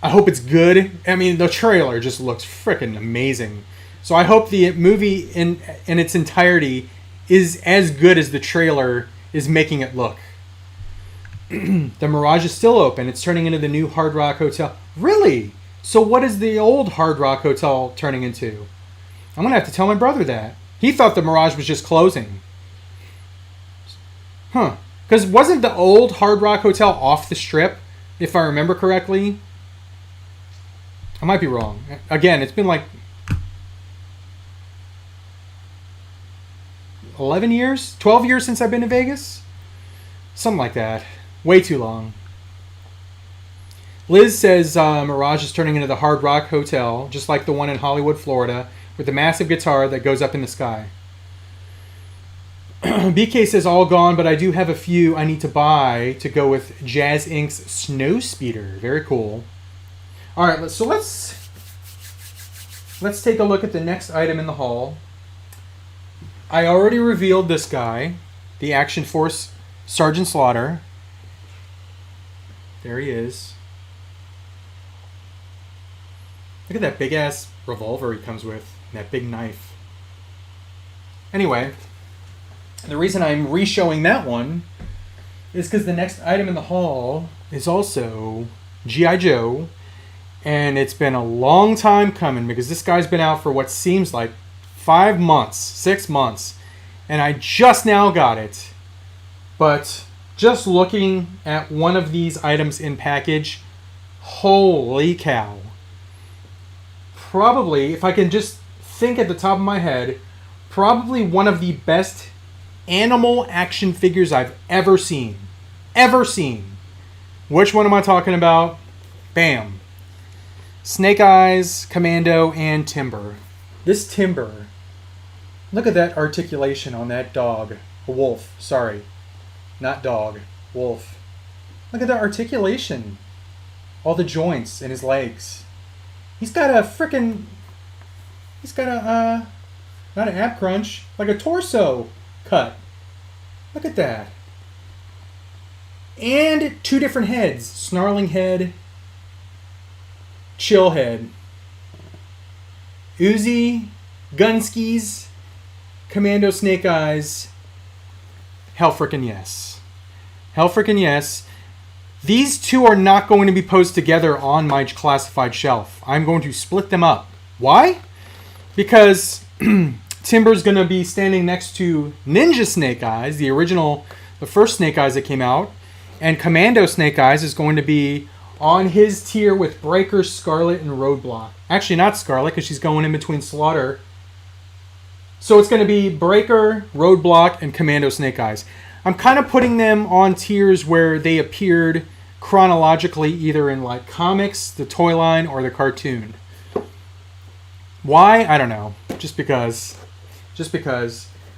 I hope it's good. I mean, the trailer just looks freaking amazing. So I hope the movie in its entirety is as good as the trailer is making it look. The Mirage is still open. It's turning into the new Hard Rock Hotel. Really? So what is the old Hard Rock Hotel turning into? I'm going to have to tell my brother that. He thought the Mirage was just closing. Huh. Because wasn't the old Hard Rock Hotel off the strip, if I remember correctly? I might be wrong. Again, it's been like 11 years? 12 years since I've been to Vegas? Something like that. Way too long. Liz says Mirage is turning into the Hard Rock Hotel, just like the one in Hollywood, Florida, with the massive guitar that goes up in the sky. BK says all gone, but I do have a few I need to buy to go with Jazz Inc.'s Snow Speeder. Very cool. All right, so let's take a look at the next item in the haul. I already revealed this guy, the Action Force Sergeant Slaughter. There he is. Look at that big ass revolver he comes with, and that big knife. Anyway, the reason I'm re-showing that one is because the next item in the haul is also G.I. Joe, and it's been a long time coming because this guy's been out for what seems like 5 months, 6 months, and I just now got it. But just looking at one of these items in package, holy cow. Probably, if I can just think at the top of my head, probably one of the best animal action figures I've ever seen. Ever seen. Which one am I talking about? Bam. Snake Eyes, Commando, and Timber. This Timber, look at that articulation on that dog. A wolf, sorry. Not dog, wolf. Look at that articulation. All the joints in his legs. He's got a not an ab crunch, like a torso cut. Look at that. And 2 different heads. Snarling head, chill head. Uzi, Gunskis, Commando Snake Eyes. Hell frickin' yes. Hell frickin' yes. These 2 are not going to be posted together on my classified shelf. I'm going to split them up. Why? Because Timber's going to be standing next to Ninja Snake Eyes, the first Snake Eyes that came out, and Commando Snake Eyes is going to be on his tier with Breaker, Scarlet, and Roadblock. Actually, not Scarlet, because she's going in between Slaughter. So it's going to be Breaker, Roadblock, and Commando Snake Eyes. I'm kind of putting them on tiers where they appeared chronologically, either in like comics, the toy line, or the cartoon. Why? I don't know. Just because.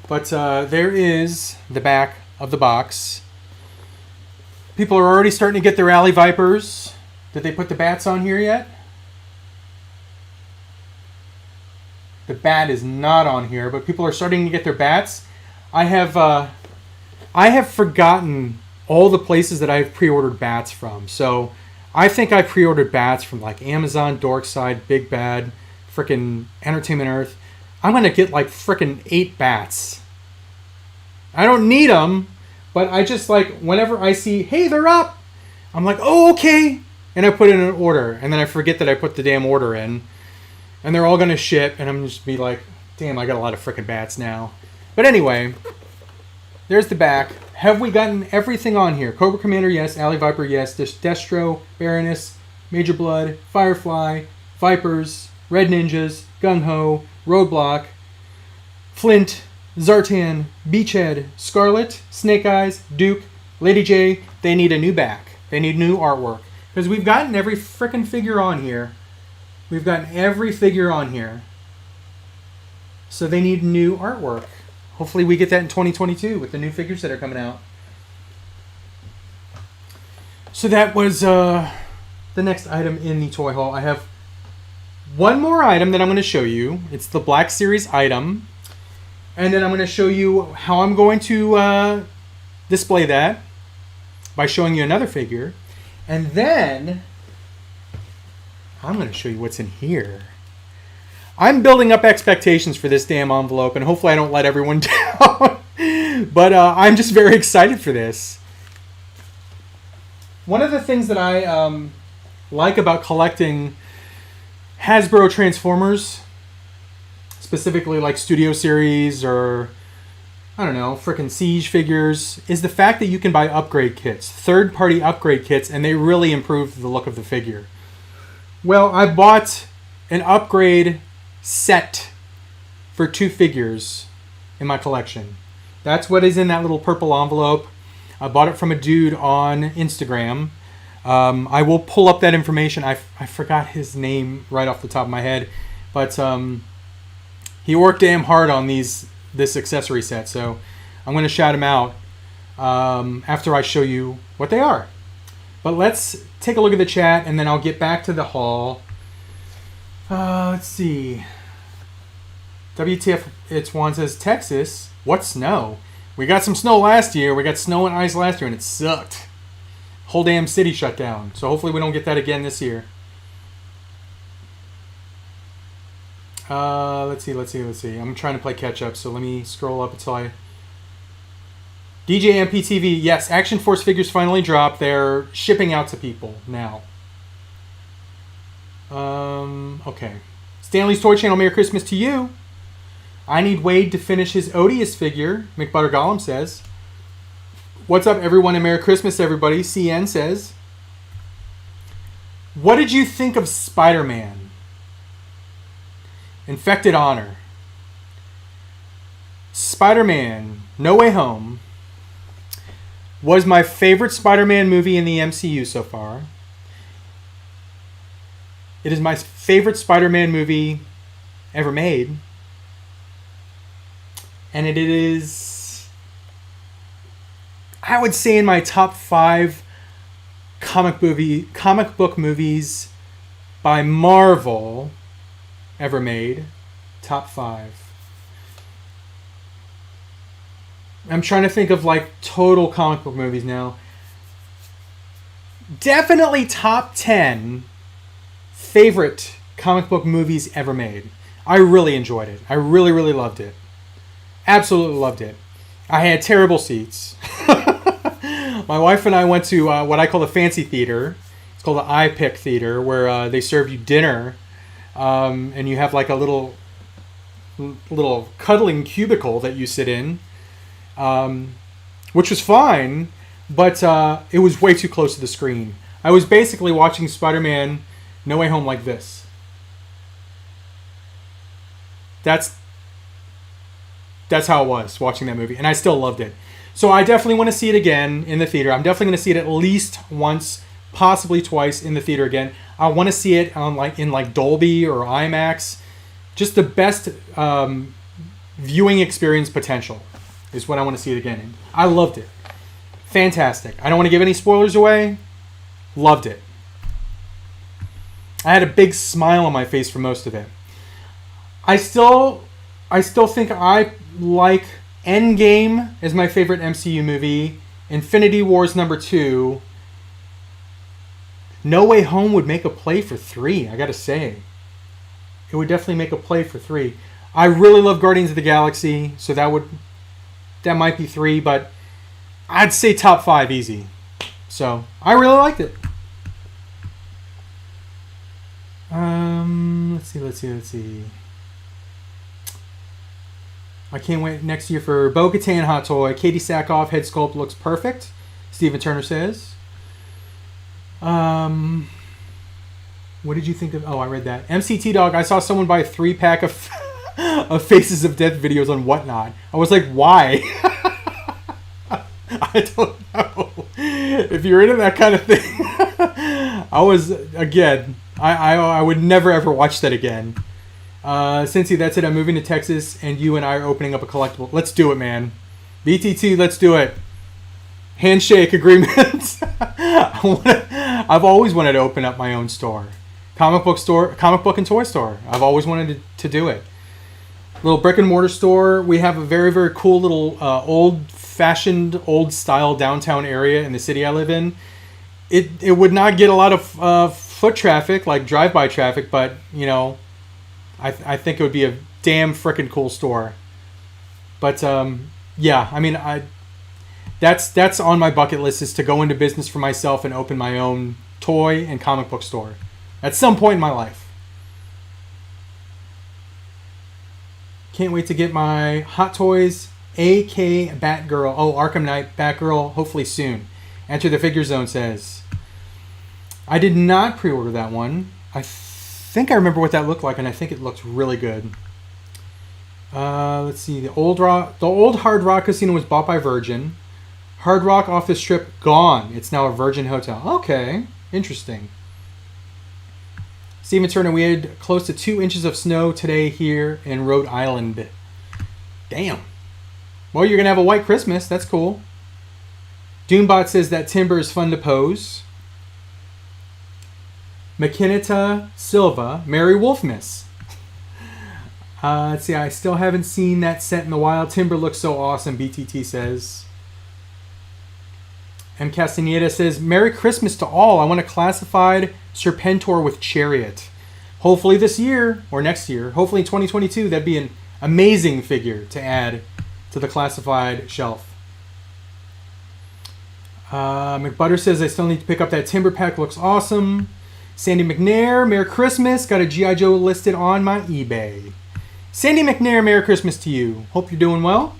But there is the back of the box. People are already starting to get their Alley Vipers. Did they put the bats on here yet? The bat is not on here, but people are starting to get their bats. I have forgotten all the places that I've pre-ordered bats from. So I think I pre-ordered bats from like Amazon, Dorkside, Big Bad, frickin' Entertainment Earth. I'm going to get like frickin' 8 bats. I don't need them, but I just like, whenever I see, hey, they're up, I'm like, oh, okay. And I put in an order, and then I forget that I put the damn order in. And they're all going to ship, and I'm just be like, damn, I got a lot of frickin' bats now. But anyway, there's the back. Have we gotten everything on here? Cobra Commander, yes. Alley Viper, yes. Destro, Baroness, Major Blood, Firefly, Vipers, Red Ninjas, Gung Ho, Roadblock, Flint, Zartan, Beachhead, Scarlet, Snake Eyes, Duke, Lady J. They need a new back. They need new artwork. Because we've gotten every frickin' figure on here. We've gotten every figure on here. So they need new artwork. Hopefully we get that in 2022 with the new figures that are coming out. So that was the next item in the toy haul. I have one more item that I'm going to show you. It's the Black Series item. And then I'm going to show you how I'm going to display that by showing you another figure. And then I'm going to show you what's in here. I'm building up expectations for this damn envelope, and hopefully I don't let everyone down. But I'm just very excited for this. One of the things that I like about collecting Hasbro Transformers, specifically like Studio Series or, I don't know, frickin' Siege figures, is the fact that you can buy upgrade kits, third-party upgrade kits, and they really improve the look of the figure. Well, I bought an upgrade set for 2 figures in my collection. That's what is in that little purple envelope. I bought it from a dude on Instagram. I will pull up that information. I forgot his name right off the top of my head, but he worked damn hard on this accessory set, so I'm going to shout him out after I show you what they are. But let's take a look at the chat, and then I'll get back to the haul. Let's see. WTF It's One says, Texas, what snow? We got some snow last year. We got snow and ice last year, and it sucked. Whole damn city shut down. So hopefully we don't get that again this year. Let's see. I'm trying to play catch up, so let me scroll up until I... DJ MPTV, yes, Action Force figures finally dropped. They're shipping out to people now. Okay. Stanley's Toy Channel, Merry Christmas to you. I need Wade to finish his Odious figure, McButter Gollum says. What's up, everyone, and Merry Christmas, everybody. CN says. What did you think of Spider-Man? Infected Honor. Spider-Man No Way Home was my favorite Spider-Man movie in the MCU so far. It is my favorite Spider-Man movie ever made. And it is, I would say, in my top 5 comic book movies by Marvel ever made. Top 5. I'm trying to think of like total comic book movies now. Definitely top 10 favorite comic book movies ever made. I really enjoyed it. I really, really loved it. Absolutely loved it. I had terrible seats. My wife and I went to what I call the fancy theater. It's called the iPick Theater, where they serve you dinner, and you have like a little cuddling cubicle that you sit in, which was fine, but it was way too close to the screen. I was basically watching Spider-Man No Way Home like this. That's how it was watching that movie, and I still loved it. So I definitely want to see it again in the theater. I'm definitely going to see it at least once, possibly twice in the theater again. I want to see it on in Dolby or IMAX. Just the best viewing experience potential is what I want to see it again in. I loved it. Fantastic. I don't want to give any spoilers away. Loved it. I had a big smile on my face for most of it. I still think I like Endgame as my favorite MCU movie. Infinity War's number 2. No Way Home would make a play for 3, I gotta say. It would definitely make a play for 3. I really love Guardians of the Galaxy, so that might be 3, but I'd say top 5 easy. So, I really liked it. Let's see. I can't wait next year for Bo-Katan Hot Toy. Katie Sackhoff head sculpt looks perfect, Steven Turner says. What did you think of... Oh, I read that. MCT Dog, I saw someone buy a 3-pack of of Faces of Death videos on Whatnot. I was like, why? I don't know. If you're into that kind of thing, I would never ever watch that again. Cincy, that's it. I'm moving to Texas, and you and I are opening up a collectible. Let's do it, man. BTT, let's do it. Handshake agreement. I've always wanted to open up my own store. Comic book and toy store. I've always wanted to do it. Little brick and mortar store. We have a very, very cool little old-fashioned, old-style downtown area in the city I live in. It would not get a lot of foot traffic, like drive-by traffic, but, you know, I think it would be a damn frickin' cool store. But, yeah, I mean, that's on my bucket list, is to go into business for myself and open my own toy and comic book store at some point in my life. Can't wait to get my Hot Toys AK Batgirl. Oh, Arkham Knight Batgirl, hopefully soon. Enter the Figure Zone says. I did not pre-order that one. I think I remember what that looked like, and I think it looks really good. Let's see. The old Hard Rock Casino was bought by Virgin. Hard Rock off the strip, gone. It's now a Virgin hotel. Okay, interesting. Steven Turner, we had close to 2 inches of snow today here in Rhode Island. Damn. Well, you're going to have a white Christmas. That's cool. Doombot says that timber is fun to pose. McKinnita Silva, Mary Wolfmiss. Let's see, I still haven't seen that set in the wild. Timber looks so awesome, BTT says. M. Castaneda says, Merry Christmas to all. I want a classified Serpentor with Chariot. Hopefully this year, or next year, hopefully in 2022, that'd be an amazing figure to add to the classified shelf. McButter says, I still need to pick up that Timber pack. Looks awesome. Sandy McNair, Merry Christmas. Got a G.I. Joe listed on my eBay. Sandy McNair, Merry Christmas to you. Hope you're doing well.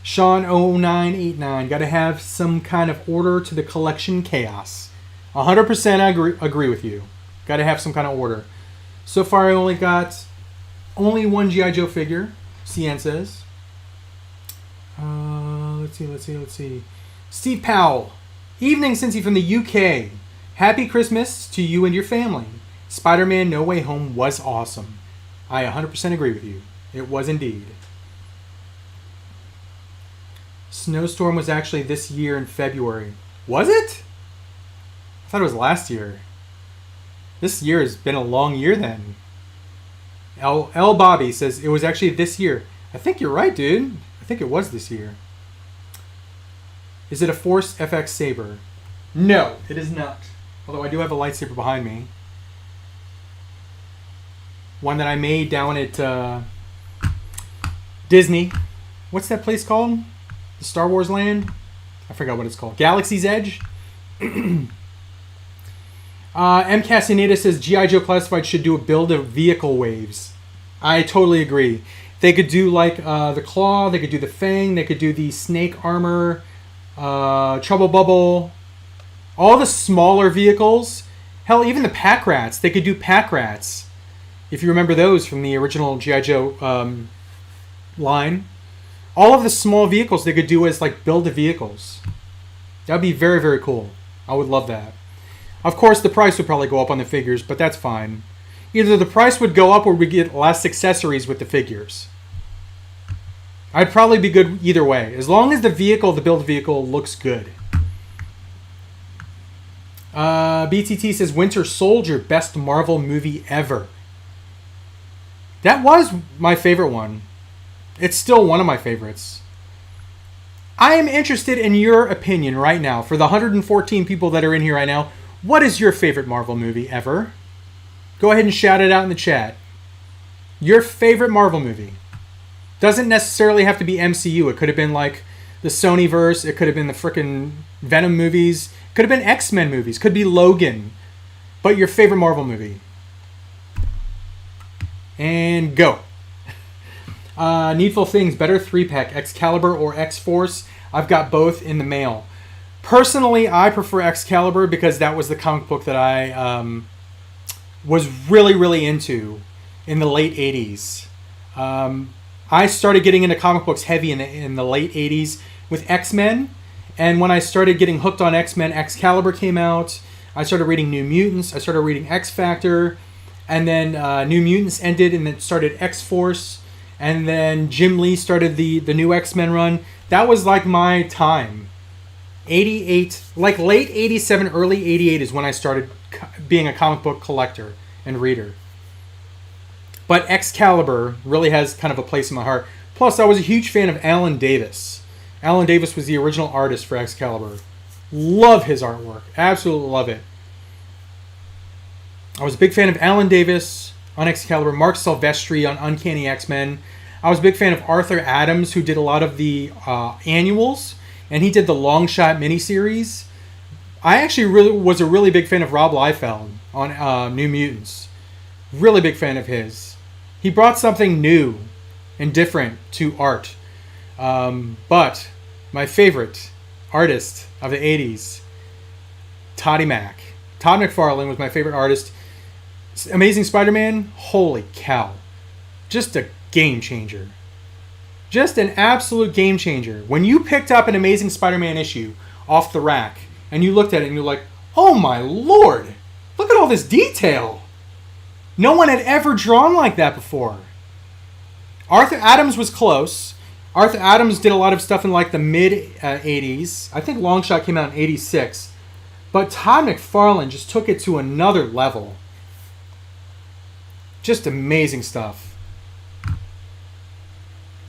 Sean0989, got to have some kind of order to the collection chaos. 100% I agree with you. Got to have some kind of order. So far I only got one G.I. Joe figure, CN says. Let's see. Steve Powell, evening Cincy from the UK. Happy Christmas to you and your family. Spider-Man No Way Home was awesome. I 100% agree with you. It was indeed. Snowstorm was actually this year in February. Was it? I thought it was last year. This year has been a long year then. L. Bobby says it was actually this year. I think you're right, dude. I think it was this year. Is it a Force FX Saber? No, it is not. Although I do have a lightsaber behind me. One that I made down at Disney. What's that place called? The Star Wars land? I forgot what it's called. Galaxy's Edge? M. Castaneda says G.I. Joe Classified should do a build of vehicle waves. I totally agree. They could do like the Claw, they could do the Fang, they could do the Snake Armor, Trouble Bubble, all the smaller vehicles. Hell, even the Pack Rats. They could do Pack Rats. If you remember those from the original G.I. Joe line. All of the small vehicles they could do as like build the vehicles. That would be very, very cool. I would love that. Of course, the price would probably go up on the figures, but that's fine. Either the price would go up or we get less accessories with the figures. I'd probably be good either way. As long as the build vehicle looks good. BTT says Winter Soldier, best Marvel movie ever. That was my favorite one. It's still one of my favorites. I am interested in your opinion right now. For the 114 people that are in here right now, what is your favorite Marvel movie ever? Go ahead and shout it out in the chat. Your favorite Marvel movie. Doesn't necessarily have to be MCU. It could have been like the Sonyverse. It could have been the frickin' Venom movies. It could have been X-Men movies. Could be Logan. But your favorite Marvel movie. And go. Needful Things, better 3-pack, Excalibur or X-Force. I've got both in the mail. Personally, I prefer Excalibur because that was the comic book that I was really, really into in the late 80s. I started getting into comic books heavy in the late 80s with X-Men. And when I started getting hooked on X-Men, Excalibur came out. I started reading New Mutants. I started reading X-Factor. And then New Mutants ended and it started X-Force. And then Jim Lee started the new X-Men run. That was like my time. 88, like late 87, early 88 is when I started being a comic book collector and reader. But Excalibur really has kind of a place in my heart. Plus, I was a huge fan of Alan Davis. Alan Davis was the original artist for Excalibur. Love his artwork. Absolutely love it. I was a big fan of Alan Davis on Excalibur, Mark Silvestri on Uncanny X-Men. I was a big fan of Arthur Adams, who did a lot of the annuals, and he did the Long Shot miniseries. I actually was a really big fan of Rob Liefeld on New Mutants. Really big fan of his. He brought something new and different to art. But my favorite artist of the 80s, Toddy Mac. Todd McFarlane was my favorite artist. Amazing Spider-Man, holy cow. Just a game changer. Just an absolute game changer. When you picked up an Amazing Spider-Man issue off the rack and you looked at it and you're like, oh my lord, look at all this detail. No one had ever drawn like that before. Arthur Adams was close. Arthur Adams did a lot of stuff in like the mid-80s. I think Longshot came out in 86. But Todd McFarlane just took it to another level. Just amazing stuff.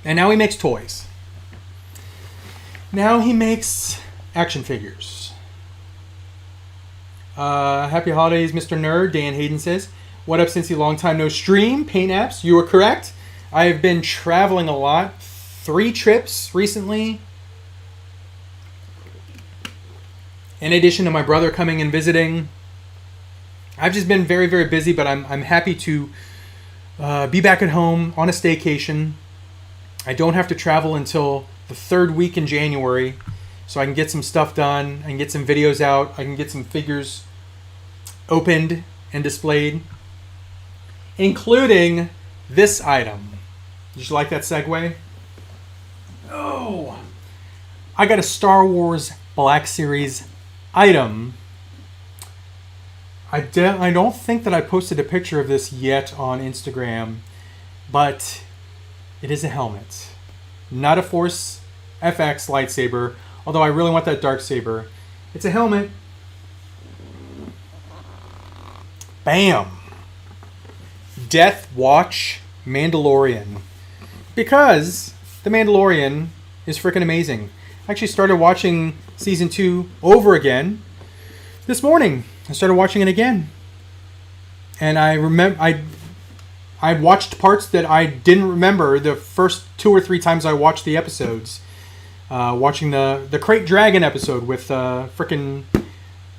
And now he makes toys. Now he makes action figures. Happy holidays, Mr. Nerd, Dan Hayden says. What up, Cincy? Long time no stream. Paint apps, you are correct. I have been traveling a lot. 3 trips recently. In addition to my brother coming and visiting. I've just been very, very busy, but I'm happy to be back at home on a staycation. I don't have to travel until the 3rd week in January, so I can get some stuff done. I can get some videos out. I can get some figures opened and displayed, including this item. Did you like that segue? Oh, I got a Star Wars Black Series item. I don't think that I posted a picture of this yet on Instagram, but it is a helmet. Not a Force FX lightsaber, although I really want that dark saber. It's a helmet. Bam! Death Watch Mandalorian. Because The Mandalorian is freaking amazing. I actually started watching season 2 over again this morning. I started watching it again. And I remember I watched parts that I didn't remember the first 2 or 3 times I watched the episodes. Watching the Crate Dragon episode with frickin'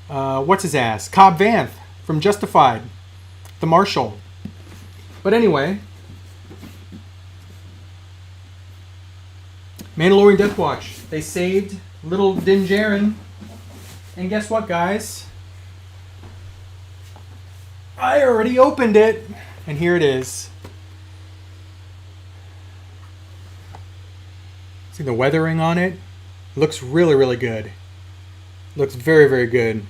what's his ass? Cobb Vanth from Justified. The Marshal. But anyway, Mandalorian Death Watch. They saved little Din Djarin. And guess what, guys? I already opened it. And here it is. See the weathering on it? Looks really, really good. Looks very, very good.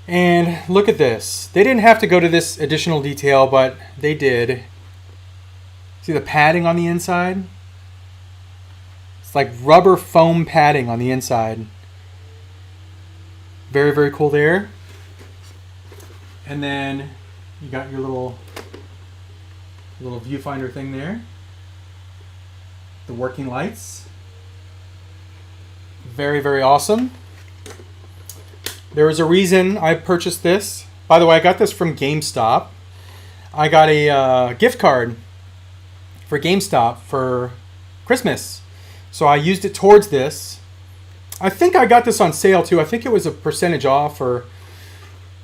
And look at this. They didn't have to go to this additional detail, but they did. See the padding on the inside? It's like rubber foam padding on the inside. Very, very cool there. And then you got your little Little viewfinder thing there. The working lights. Very, very awesome. There is a reason I purchased this. By the way, I got this from GameStop. I got a gift card for GameStop for Christmas. So I used it towards this. I think I got this on sale too. I think it was a percentage off, or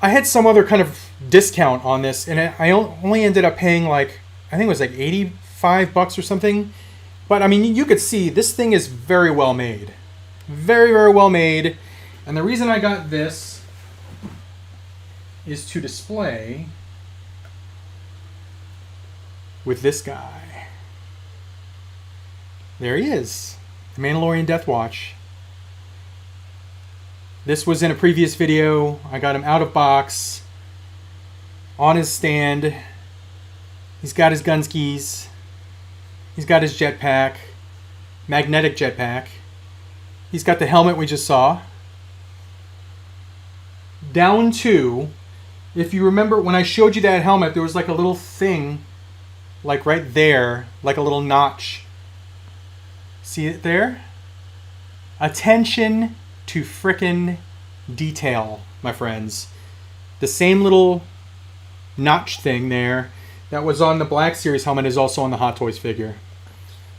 I had some other kind of discount on this, and I only ended up paying like, I think it was like $85 or something. But I mean, you could see this thing is very well made. Very, very well made. And the reason I got this is to display with this guy. There he is, the Mandalorian Death Watch. This was in a previous video. I got him out of box, on his stand. He's got his gun skis. He's got his jetpack, magnetic jetpack. He's got the helmet we just saw. Down to, if you remember when I showed you that helmet, there was like a little thing, like right there, like a little notch. See it there? Attention to frickin' detail, my friends. The same little notch thing there that was on the Black Series helmet is also on the Hot Toys figure.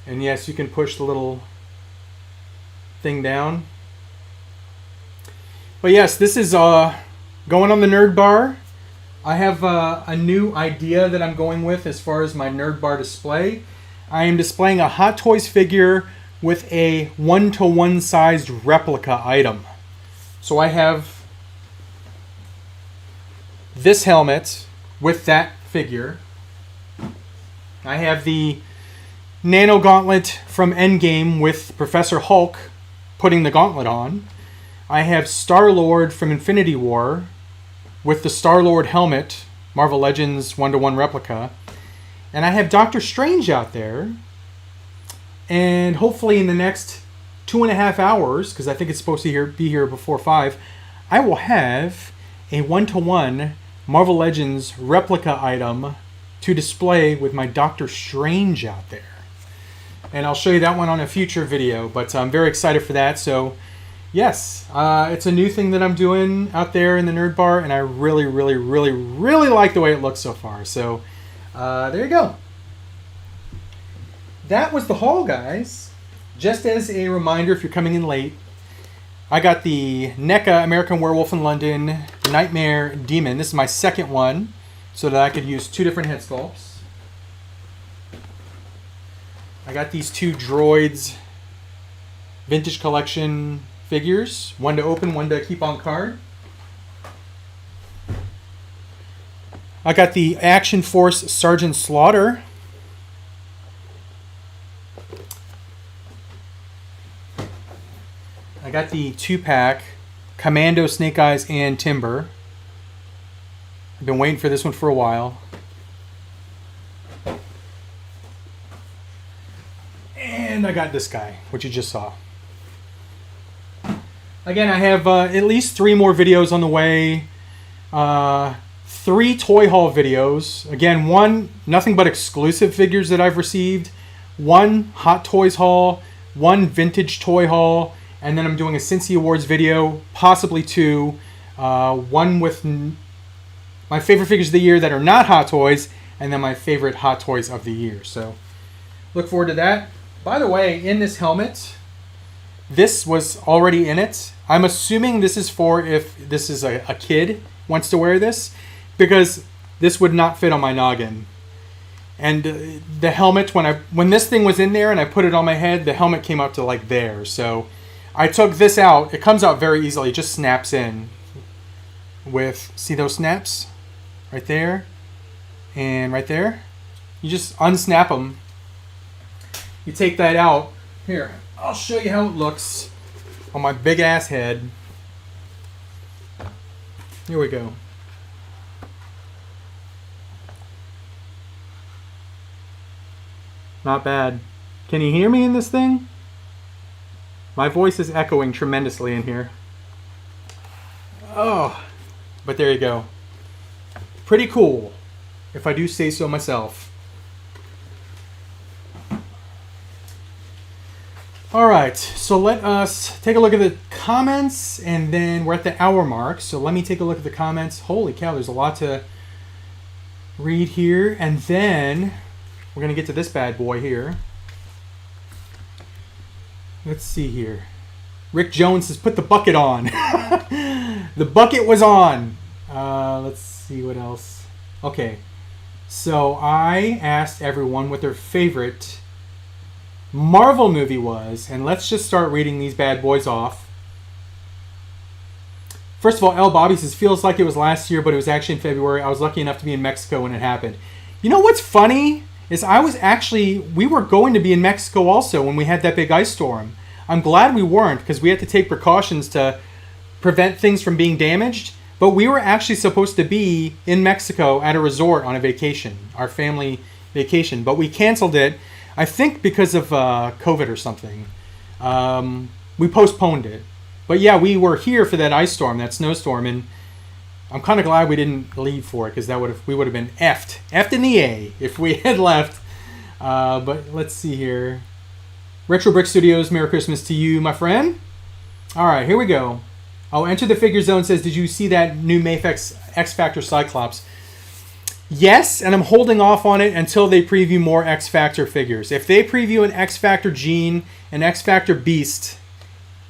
And yes, you can push the little thing down. But yes, this is going on the Nerd Bar. I have a new idea that I'm going with as far as my Nerd Bar display. I am displaying a Hot Toys figure with a 1-to-1 sized replica item. So I have this helmet with that figure. I have the Nano Gauntlet from Endgame with Professor Hulk putting the gauntlet on. I have Star-Lord from Infinity War with the Star-Lord helmet, Marvel Legends 1-to-1 replica. And I have Doctor Strange out there. And hopefully in the next 2.5 hours, because I think it's supposed to be here before 5, I will have a 1-to-1 Marvel Legends replica item to display with my Doctor Strange out there. And I'll show you that one on a future video, but I'm very excited for that. So yes, it's a new thing that I'm doing out there in the Nerd Bar, and I really, really, really, really like the way it looks so far. So there you go. That was the haul, guys. Just as a reminder, if you're coming in late, I got the NECA American Werewolf in London Nightmare Demon. This is my second one, so that I could use 2 different head sculpts. I got these 2 Droids Vintage Collection figures. One to open, one to keep on card. I got the Action Force Sergeant Slaughter. I got the 2-pack Commando, Snake Eyes, and Timber. I've been waiting for this one for a while. And I got this guy, which you just saw. Again, I have at least 3 more videos on the way. 3 toy haul videos. Again, 1 nothing but exclusive figures that I've received. 1 Hot Toys haul. 1 vintage toy haul. And then I'm doing a Cincy Awards video, possibly 2. 1 with my favorite figures of the year that are not Hot Toys, and then my favorite Hot Toys of the year. So look forward to that. By the way, in this helmet, this was already in it. I'm assuming this is for if this is a kid wants to wear this, because this would not fit on my noggin. And the helmet, when this thing was in there and I put it on my head, the helmet came up to like there. So I took this out. It comes out very easily. It just snaps in with, see those snaps? Right there and right there. You just unsnap them. You take that out. Here, I'll show you how it looks on my big ass head. Here we go. Not bad. Can you hear me in this thing? My voice is echoing tremendously in here. Oh, but there you go. Pretty cool, if I do say so myself. All right, so let us take a look at the comments, and then we're at the hour mark. So let me take a look at the comments. Holy cow, there's a lot to read here. And then we're going to get to this bad boy here. Let's see here. Rick Jones says, put the bucket on. The bucket was on. Let's see what else. Okay, so I asked everyone what their favorite Marvel movie was, and let's just start reading these bad boys off. First of all, L. Bobby says, feels like it was last year, but it was actually in February. I was lucky enough to be in Mexico when it happened. You know what's funny is we were going to be in Mexico also when we had that big ice storm. I'm glad we weren't, because we had to take precautions to prevent things from being damaged, but we were actually supposed to be in Mexico at a resort on a vacation, our family vacation, but we canceled it. I think because of COVID or something. We postponed it. But yeah, we were here for that ice storm, that snowstorm, and I'm kind of glad we didn't leave for it, because we would have been effed in the A if we had left. But let's see here. Retro Brick Studios, Merry Christmas to you, my friend. All right, here we go. Oh, Enter the Figure Zone says, did you see that new Mafex X Factor Cyclops? Yes, and I'm holding off on it until they preview more X Factor figures. If they preview an X Factor Jean, an X Factor Beast,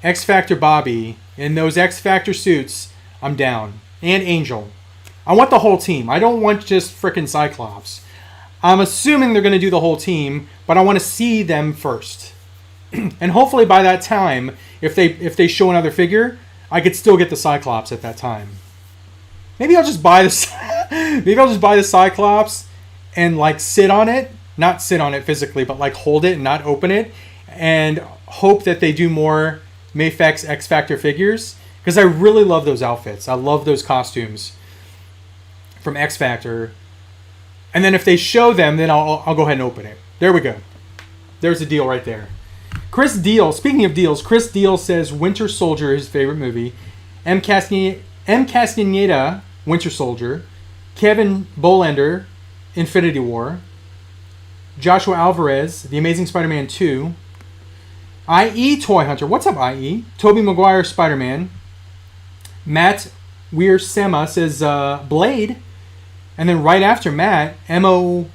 X Factor Bobby, in those X Factor suits, I'm down. And Angel. I want the whole team. I don't want just frickin' Cyclops. I'm assuming they're going to do the whole team, but I want to see them first. And hopefully by that time, if they show another figure, I could still get the Cyclops at that time. Maybe I'll just buy the Cyclops and like sit on it, not sit on it physically, but like hold it and not open it, and hope that they do more Mafex X Factor figures, because I really love those outfits. I love those costumes from X Factor. And then if they show them, then I'll go ahead and open it. There we go. There's a deal right there. Chris Deal, speaking of deals, Chris Deal says Winter Soldier is his favorite movie. M. Castaneda, Winter Soldier. Kevin Bolender, Infinity War. Joshua Alvarez, The Amazing Spider-Man 2. I.E. Toy Hunter. What's up, I.E.? Tobey Maguire, Spider-Man. Matt Weir-Sema says Blade. And then right after Matt, Emo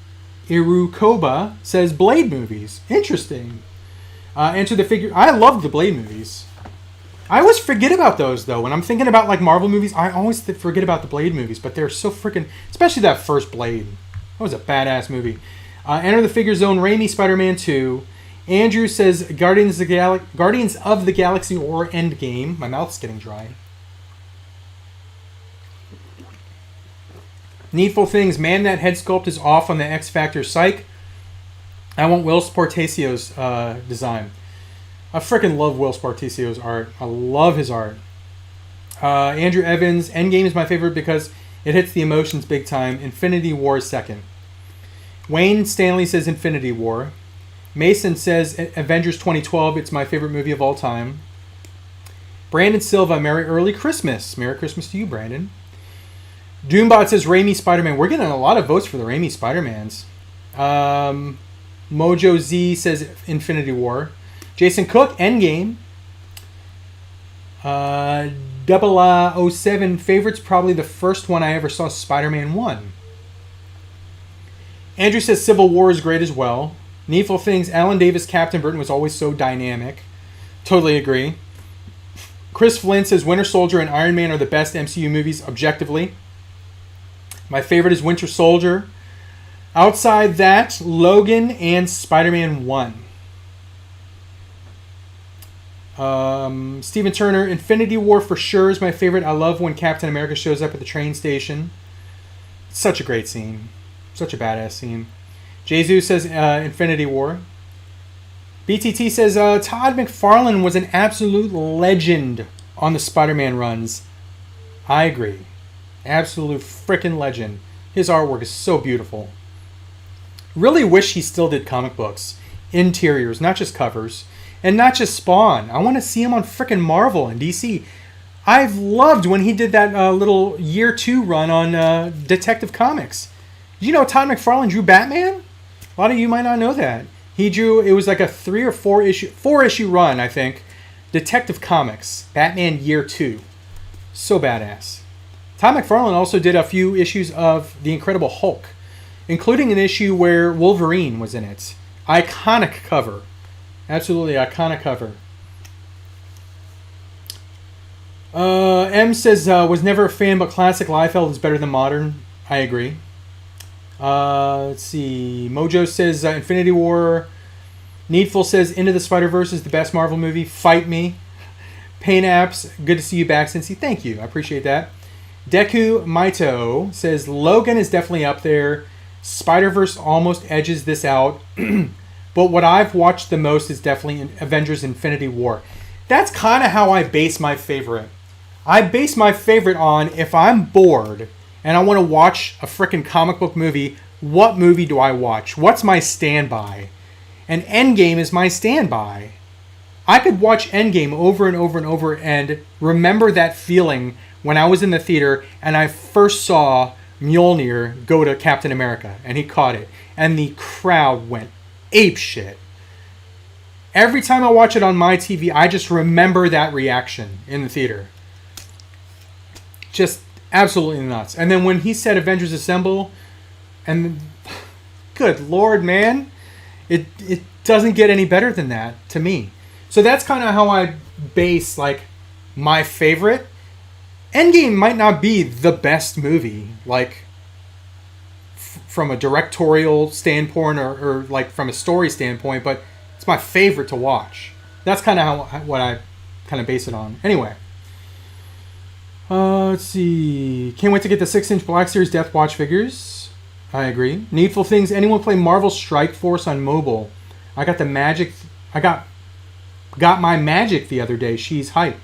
Irukoba says Blade movies. Interesting. Enter the Figure. I love the Blade movies. I always forget about those, though. When I'm thinking about like Marvel movies, I always forget about the Blade movies. But they're so freaking... Especially that first Blade. That was a badass movie. Enter the Figure Zone, Raimi, Spider-Man 2. Andrew says Guardians of the Galaxy or Endgame. My mouth's getting dry. Needful Things. Man, that head sculpt is off on the X Factor Psych. I want Will Spartacio's design. I freaking love Will Spartacio's art. I love his art. Andrew Evans. Endgame is my favorite because it hits the emotions big time. Infinity War is second. Wayne Stanley says Infinity War. Mason says Avengers 2012. It's my favorite movie of all time. Brandon Silva. Merry early Christmas. Merry Christmas to you, Brandon. Doombot says Raimi Spider-Man. We're getting a lot of votes for the Raimi Spider-Mans. Mojo Z says Infinity War. Jason Cook, Endgame. 007 favorites, probably the first one I ever saw, Spider-Man 1. Andrew says Civil War is great as well. Needful Things, Alan Davis, Captain Britain was always so dynamic. Totally agree. Chris Flynn says Winter Soldier and Iron Man are the best MCU movies objectively. My favorite is Winter Soldier. Outside that, Logan and Spider-Man 1. Stephen Turner, Infinity War for sure is my favorite. I love when Captain America shows up at the train station. Such a great scene. Such a badass scene. Jesus says Infinity War. BTT says Todd McFarlane was an absolute legend on the Spider-Man runs. I agree. Absolute freaking legend. His artwork is so beautiful. Really wish he still did comic books. Interiors, not just covers. And not just Spawn. I want to see him on freaking Marvel and DC. I've loved when he did that little year 2 run on Detective Comics. Did you know Todd McFarlane drew Batman? A lot of you might not know that. He drew, it was like a 4 issue run, I think. Detective Comics, Batman Year 2. So badass. Todd McFarlane also did a few issues of The Incredible Hulk, including an issue where Wolverine was in it. Iconic cover. Absolutely iconic cover. M says, was never a fan, but classic Liefeld is better than modern. I agree. Let's see. Mojo says, Infinity War. Needful says, Into the Spider-Verse is the best Marvel movie. Fight me. Pain Apps, good to see you back, Cincy. Thank you. I appreciate that. Deku Maito says, Logan is definitely up there. Spider-Verse almost edges this out. But what I've watched the most is definitely Avengers Infinity War. That's kind of how I base my favorite. I base my favorite on if I'm bored and I want to watch a freaking comic book movie, what movie do I watch? What's my standby? And Endgame is my standby. I could watch Endgame over and over and over and remember that feeling when I was in the theater and I first saw Mjolnir go to Captain America and he caught it. And the crowd went ape shit. Every time I watch it on my TV, I just remember that reaction in the theater. Just absolutely nuts. And then when he said Avengers Assemble, and good Lord, man, it doesn't get any better than that to me. So that's kind of how I base like my favorite. Endgame might not be the best movie, like from a directorial standpoint or like from a story standpoint, but it's my favorite to watch. That's kind of what I kind of base it on. Anyway. Let's see. Can't wait to get the 6-inch Black Series Death Watch figures. I agree. Needful Things. Anyone play Marvel Strike Force on mobile? I got the Magic. I got my Magic the other day. She's hype.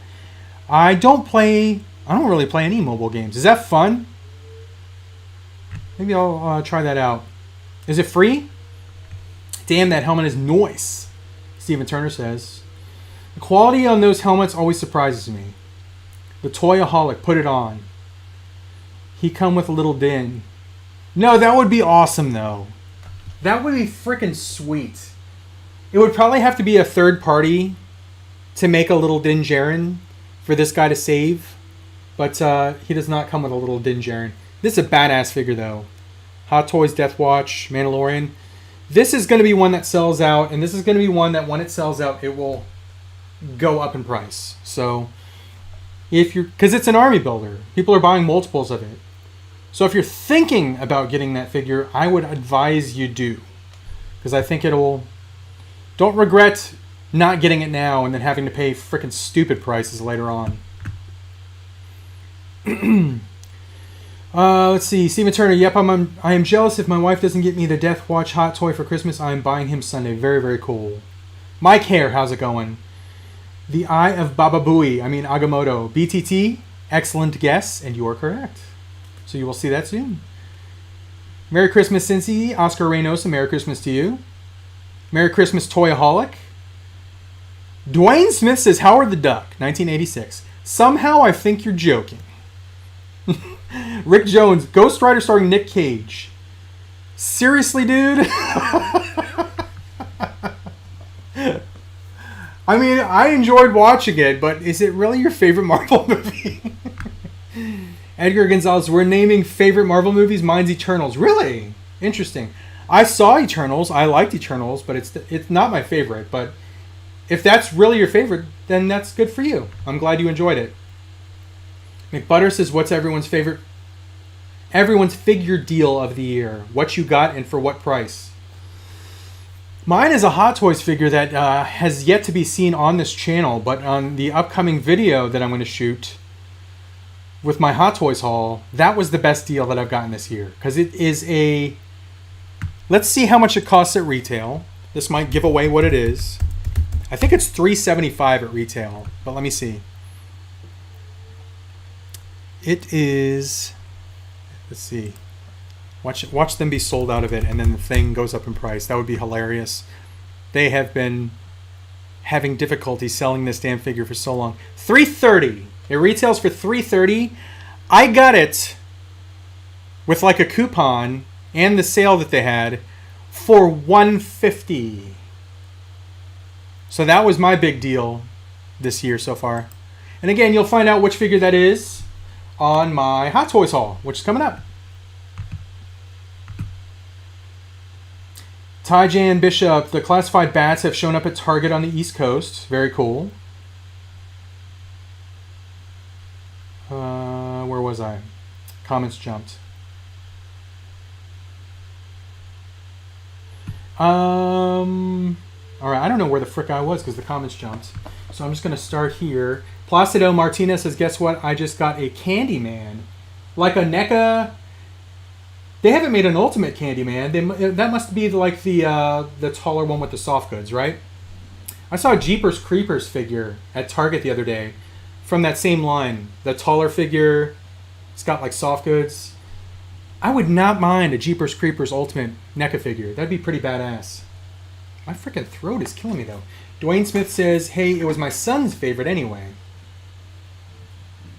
I don't really play any mobile games. Is that fun? Maybe I'll try that out. Is it free? Damn, that helmet is nice. Steven Turner says. The quality on those helmets always surprises me. The Toyaholic, put it on. He come with a little din. No, that would be awesome, though. That would be freaking sweet. It would probably have to be a third party to make a little Din Djarin for this guy to save. But he does not come with a little Din Djarin. This is a badass figure, though. Hot Toys, Death Watch, Mandalorian. This is going to be one that sells out, and this is going to be one that when it sells out, it will go up in price. So... because it's an army builder. People are buying multiples of it. So if you're thinking about getting that figure, I would advise you do. Because I think don't regret not getting it now and then having to pay freaking stupid prices later on. Let's see. Steven Turner. Yep, I am jealous if my wife doesn't get me the Death Watch hot toy for Christmas. I am buying him Sunday. Very, very cool. Mike Hare, how's it going? The Eye of Agamotto. BTT, excellent guess, and you are correct. So you will see that soon. Merry Christmas, Cincy. Oscar Reynosa, Merry Christmas to you. Merry Christmas, Toyaholic. Dwayne Smith says, Howard the Duck, 1986. Somehow I think you're joking. Rick Jones, Ghost Rider starring Nick Cage. Seriously, dude? I mean, I enjoyed watching it, but is it really your favorite Marvel movie? Edgar Gonzalez, we're naming favorite Marvel movies. Mine's Eternals. Really? Interesting. I saw Eternals. I liked Eternals, but it's not my favorite. But if that's really your favorite, then that's good for you. I'm glad you enjoyed it. McButter says, what's everyone's figure deal of the year? What you got and for what price? Mine is a Hot Toys figure that has yet to be seen on this channel, but on the upcoming video that I'm going to shoot with my Hot Toys haul, that was the best deal that I've gotten this year. Because it is a... Let's see how much it costs at retail. This might give away what it is. I think it's $375 at retail, but let me see. It is... Let's see. Watch them be sold out of it, and then the thing goes up in price. That would be hilarious. They have been having difficulty selling this damn figure for so long. $330. It retails for $330. I got it with like a coupon and the sale that they had for $150. So that was my big deal this year so far. And again, you'll find out which figure that is on my Hot Toys haul, which is coming up. Ty-Jan Bishop, the classified bats have shown up at Target on the East Coast. Very cool. Where was I? Comments jumped. All right, I don't know where the frick I was because the comments jumped. So I'm just going to start here. Placido Martinez says, guess what? I just got a Candyman. Like a NECA. They haven't made an Ultimate Candyman. That must be like the taller one with the soft goods, right? I saw a Jeepers Creepers figure at Target the other day from that same line. The taller figure. It's got like soft goods. I would not mind a Jeepers Creepers Ultimate NECA figure. That'd be pretty badass. My freaking throat is killing me though. Dwayne Smith says, hey, it was my son's favorite anyway.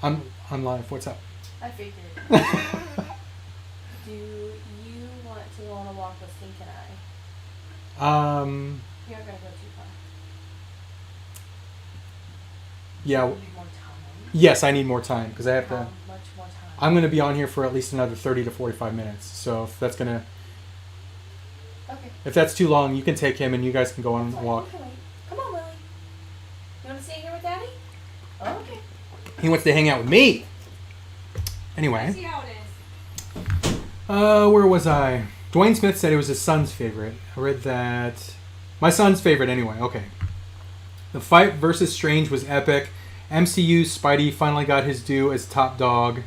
I'm live. What's up? I figured. Do you want to go on a walk with Stink and I? You're not going to go too far. Yeah. You need more time. Yes, I need more time because I have How to. much more time? I'm going to be on here for at least another 30 to 45 minutes. So if that's going to... Okay. If that's too long, you can take him and you guys can go on a walk. Okay, wait. Come on, Willie. You want to stay here with Daddy? Oh, okay. He wants to hang out with me. I Anyway. see how it is. Where was I? Dwayne Smith said it was his son's favorite. I read that. My son's favorite anyway. Okay. The fight versus Strange was epic. MCU Spidey finally got his due as top dog.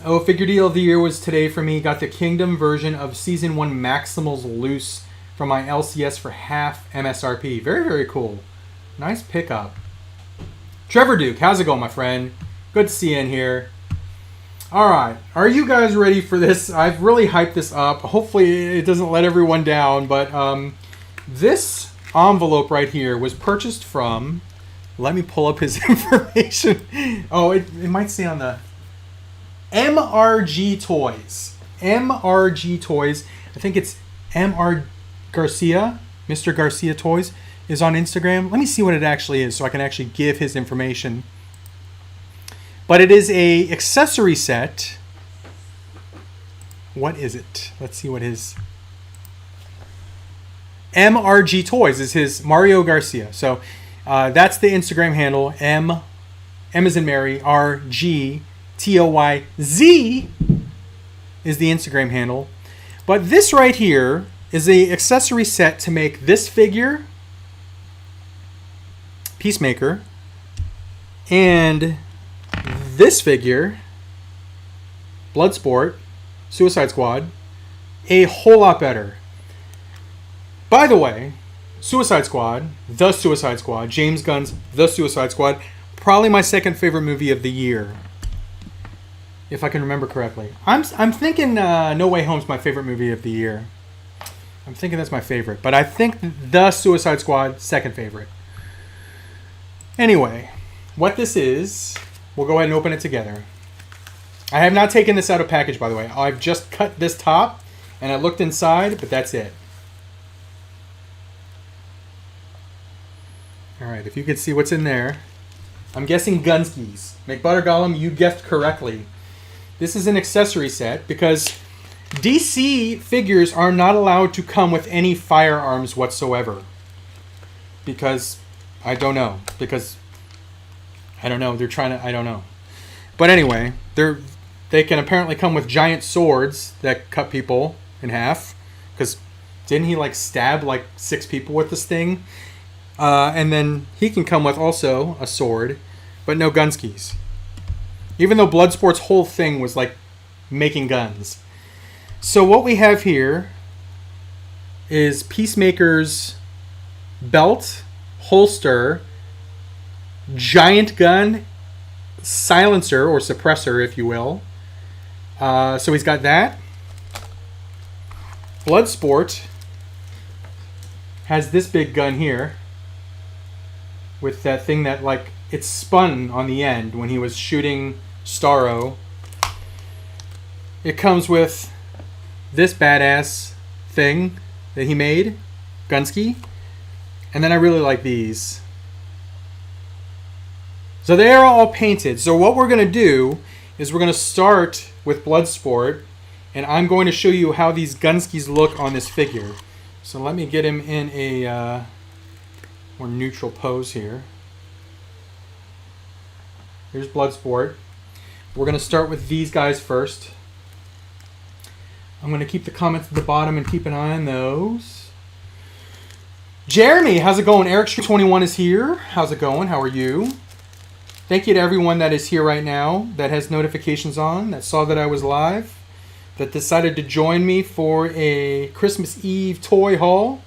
Oh, figure deal of the year was today for me. Got the Kingdom version of Season 1 Maximals Loose from my LCS for half MSRP. Very, very cool. Nice pickup. Trevor Duke, how's it going, my friend? Good to see you in here. All right, are you guys ready for this? I've really hyped this up. Hopefully it doesn't let everyone down, but this envelope right here was purchased from... Let me pull up his information. Oh, it might say on the... MRG Toys. MRG Toys. I think it's MR Garcia. Mr. Garcia Toys is on Instagram. Let me see what it actually is so I can actually give his information. But it is a accessory set. What is it? Let's see what his... MRG Toys is his Mario Garcia. So that's the Instagram handle. M as in Mary. RG TOYZ is the Instagram handle. But this right here is a accessory set to make this figure, Peacemaker, and this figure, Bloodsport, Suicide Squad, a whole lot better. By the way, Suicide Squad, The Suicide Squad, James Gunn's The Suicide Squad, probably my second favorite movie of the year, if I can remember correctly. I'm thinking No Way Home's my favorite movie of the year. I'm thinking that's my favorite, but I think The Suicide Squad, second favorite. Anyway, what this is, we'll go ahead and open it together. I have not taken this out of package, by the way. I've just cut this top, and I looked inside, but that's it. Alright, if you could see what's in there. I'm guessing Gunskis. McButter Gollum, you guessed correctly. This is an accessory set because DC figures are not allowed to come with any firearms whatsoever. Because, I don't know. Because, I don't know. They're trying to, I don't know. But anyway, they can apparently come with giant swords that cut people in half. Because didn't he like stab like 6 people with this thing? And then he can come with also a sword, but no gunskis. Even though Bloodsport's whole thing was like making guns. So what we have here is Peacemaker's belt, holster, giant gun, silencer or suppressor, if you will. So he's got that. Bloodsport has this big gun here with that thing that like it spun on the end when he was shooting Starro. It comes with this badass thing that he made, Gunski. And then I really like these. So they are all painted. So what we're going to do is we're going to start with Bloodsport, and I'm going to show you how these Gunskis look on this figure. So let me get him in a more neutral pose here. Here's Bloodsport. We're going to start with these guys first. I'm going to keep the comments at the bottom and keep an eye on those. Jeremy, how's it going? Eric21 is here. How's it going? How are you? Thank you to everyone that is here right now, that has notifications on, that saw that I was live, that decided to join me for a Christmas Eve toy haul.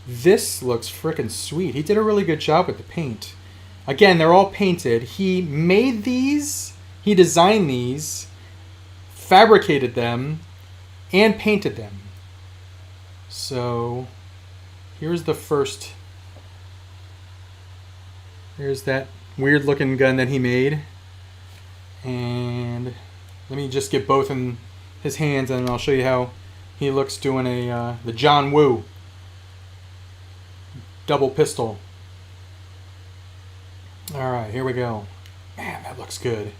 This looks freaking sweet. He did a really good job with the paint. Again, they're all painted. He made these, he designed these, fabricated them, and painted them. So here's the first. Here's that weird looking gun that he made. And let me just get both in his hands and I'll show you how he looks doing the John Woo double pistol. Alright, here we go. Man, that looks good.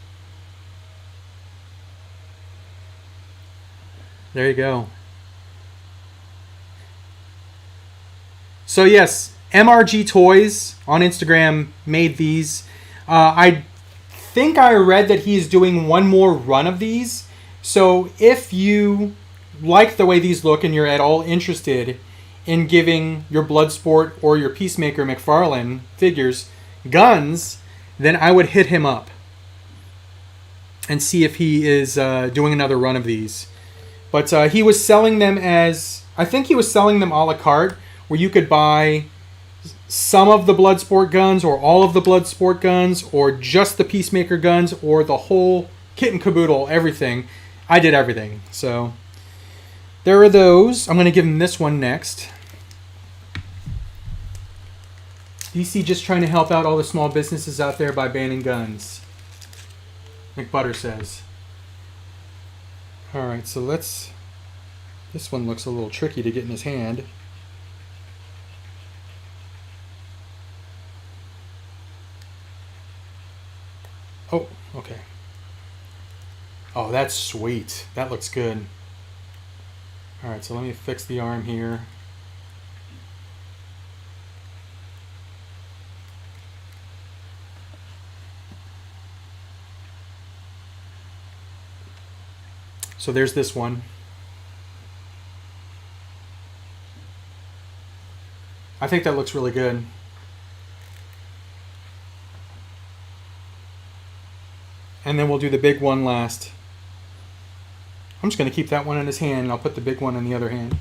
There you go. So yes, MRG Toys on Instagram made these. I think I read that he's doing one more run of these. So if you like the way these look and you're at all interested in giving your Bloodsport or your Peacemaker McFarlane figures guns, then I would hit him up and see if he is doing another run of these. But he was selling them as, I think he was selling them a la carte, where you could buy some of the Bloodsport guns or all of the Bloodsport guns or just the Peacemaker guns or the whole kit and caboodle, everything. I did everything. So there are those. I'm going to give him this one next. DC just trying to help out all the small businesses out there by banning guns, McButter says. Alright, so let's... This one looks a little tricky to get in his hand. Oh, okay. Oh, that's sweet. That looks good. Alright, so let me fix the arm here. So there's this one. I think that looks really good. And then we'll do the big one last. I'm just going to keep that one in his hand and I'll put the big one in the other hand.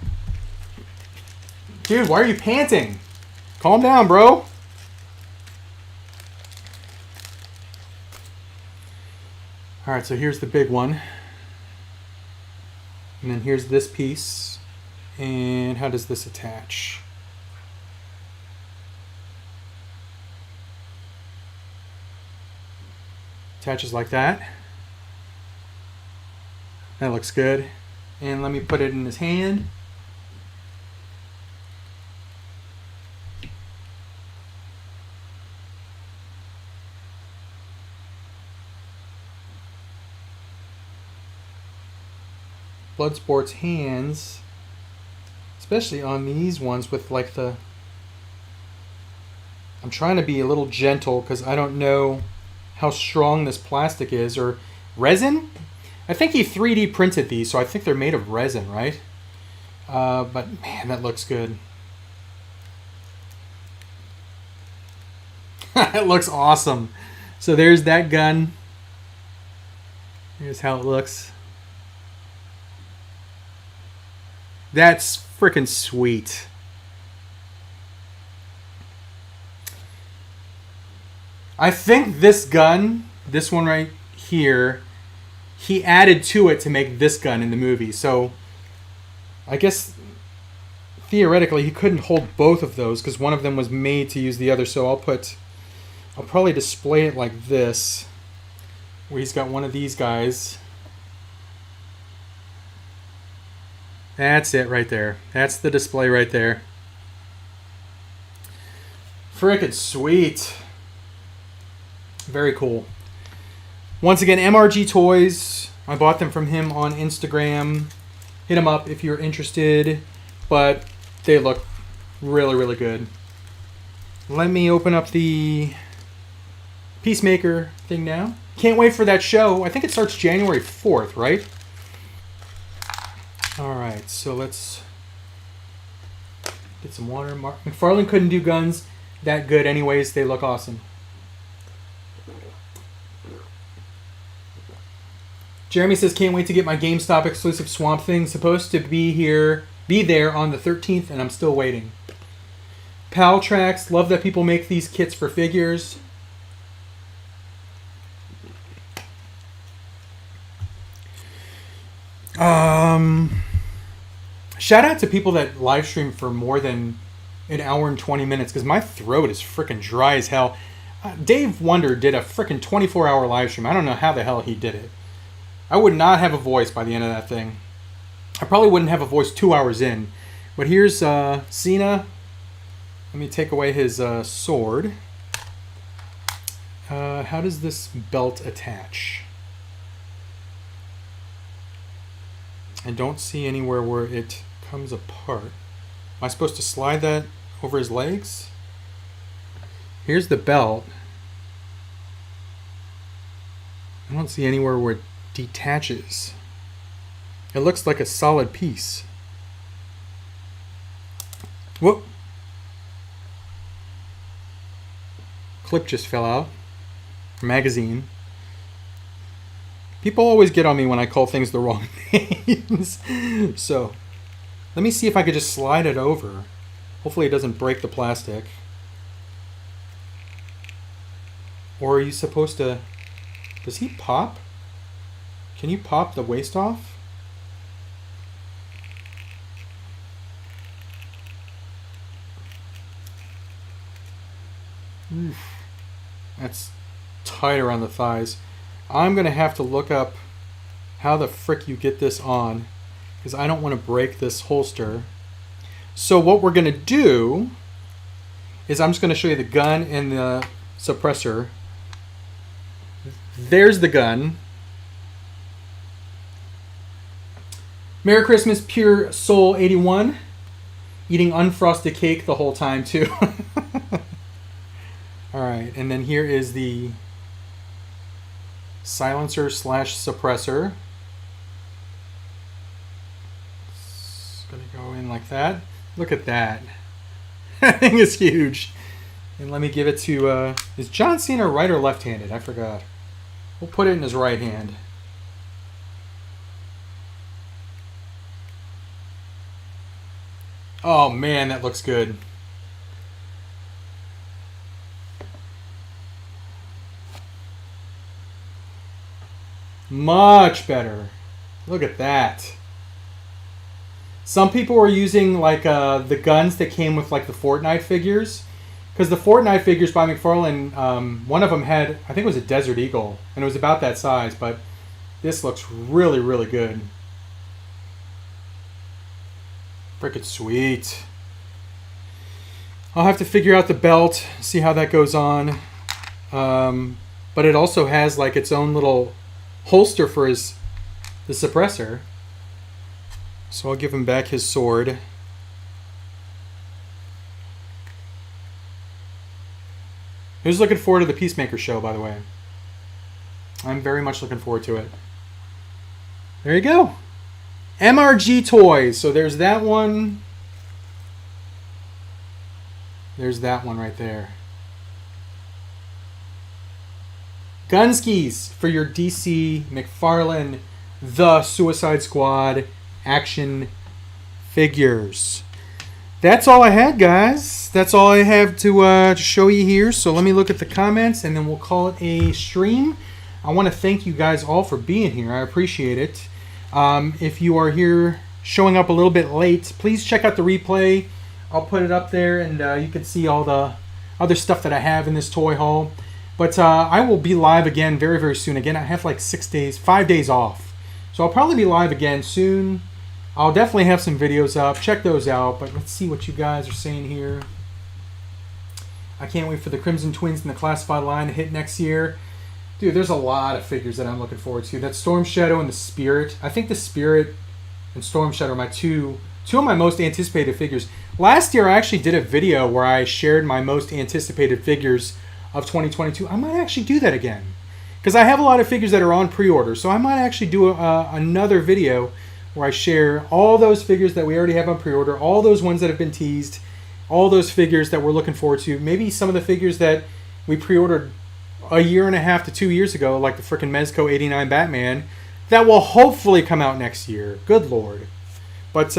Dude, why are you panting? Calm down, bro. Alright, so here's the big one. And then here's this piece. And how does this attach? Attaches like that. That looks good. And let me put it in his hand. Bloodsport's hands, especially on these ones with like the... I'm trying to be a little gentle because I don't know how strong this plastic is, or resin? I think he 3D printed these, so I think they're made of resin, right? But man, that looks good. It looks awesome. So there's that gun. Here's how it looks. That's freaking sweet. I think this gun, this one right here, he added to it to make this gun in the movie. So I guess theoretically he couldn't hold both of those because one of them was made to use the other. So I'll probably display it like this, where he's got one of these guys. That's it right there. That's the display right there. Frickin' sweet. Very cool. Once again, MRG Toys. I bought them from him on Instagram. Hit him up if you're interested. But they look really, really good. Let me open up the Peacemaker thing now. Can't wait for that show. I think it starts January 4th, right? Alright, so let's get some water. McFarlane couldn't do guns that good anyways. They look awesome. Jeremy says, can't wait to get my GameStop exclusive Swamp Thing. Supposed to be there on the 13th, and I'm still waiting. Pal Tracks, love that people make these kits for figures. Shout out to people that live stream for more than an hour and 20 minutes, because my throat is freaking dry as hell. Dave Wonder did a freaking 24-hour live stream. I don't know how the hell he did it. I would not have a voice by the end of that thing. I probably wouldn't have a voice 2 hours in. But here's Cena. Let me take away his sword. How does this belt attach? I don't see anywhere where it comes apart. Am I supposed to slide that over his legs? Here's the belt. I don't see anywhere where it detaches. It looks like a solid piece. Whoop. Clip just fell out. Magazine. People always get on me when I call things the wrong names. So, let me see if I could just slide it over. Hopefully it doesn't break the plastic. Or are you supposed to... Does he pop? Can you pop the waist off? Oof. That's tight around the thighs. I'm going to have to look up how the frick you get this on, because I don't want to break this holster. So what we're going to do is I'm just going to show you the gun and the suppressor. There's the gun. Merry Christmas, Pure Soul 81. Eating unfrosted cake the whole time, too. Alright, and then here is the silencer slash suppressor. It's going to go in like that. Look at that. That thing is huge. And let me give it to... is John Cena right or left-handed? I forgot. We'll put it in his right hand. Oh man, that looks good. Much better. Look at that. Some people are using like the guns that came with like the Fortnite figures. Because the Fortnite figures by McFarlane, one of them had, I think it was a Desert Eagle. And it was about that size. But this looks really, really good. Frickin' sweet. I'll have to figure out the belt, see how that goes on. But it also has like its own little holster for the suppressor. So I'll give him back his sword. Who's looking forward to the Peacemaker show, by the way? I'm very much looking forward to it. There you go. MRG Toys. So there's that one. There's that one right there. Gunskis for your DC McFarlane The Suicide Squad action figures. That's all I had, guys. That's all I have to show you here. So let me look at the comments and then we'll call it a stream. I want to thank you guys all for being here. I appreciate it. If you are here showing up a little bit late, please check out the replay. I'll put it up there and you can see all the other stuff that I have in this toy haul. But I will be live again very, very soon. Again, I have like 5 days off. So I'll probably be live again soon. I'll definitely have some videos up. Check those out. But let's see what you guys are saying here. I can't wait for the Crimson Twins and the Classified line to hit next year. Dude, there's a lot of figures that I'm looking forward to. That Storm Shadow and the Spirit. I think the Spirit and Storm Shadow are my two of my most anticipated figures. Last year, I actually did a video where I shared my most anticipated figures of 2022. I might actually do that again, because I have a lot of figures that are on pre-order. So I might actually do another video where I share all those figures that we already have on pre-order, all those ones that have been teased, all those figures that we're looking forward to. Maybe some of the figures that we pre-ordered a year and a half to 2 years ago, like the frickin' Mezco 89 Batman, that will hopefully come out next year. Good Lord. But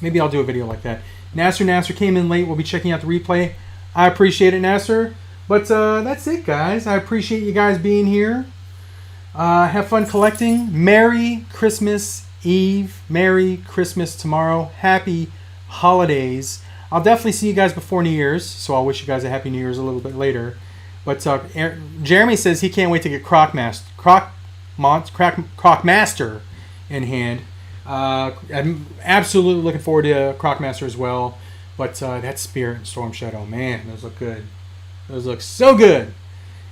maybe I'll do a video like that. Nasser came in late. We'll be checking out the replay. I appreciate it, Nasser. But that's it, guys. I appreciate you guys being here. Have fun collecting. Merry Christmas Eve. Merry Christmas tomorrow. Happy holidays. I'll definitely see you guys before New Year's, so I'll wish you guys a Happy New Year's a little bit later. But Jeremy says he can't wait to get Croc Master in hand. I'm absolutely looking forward to Croc Master as well. But that Spirit and Storm Shadow, man, those look good. Those look so good.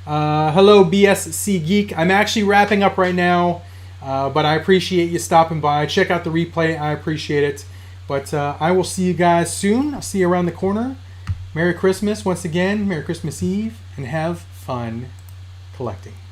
Hello, BSC Geek. I'm actually wrapping up right now, but I appreciate you stopping by. Check out the replay. I appreciate it. But I will see you guys soon. I'll see you around the corner. Merry Christmas once again. Merry Christmas Eve. And have fun collecting.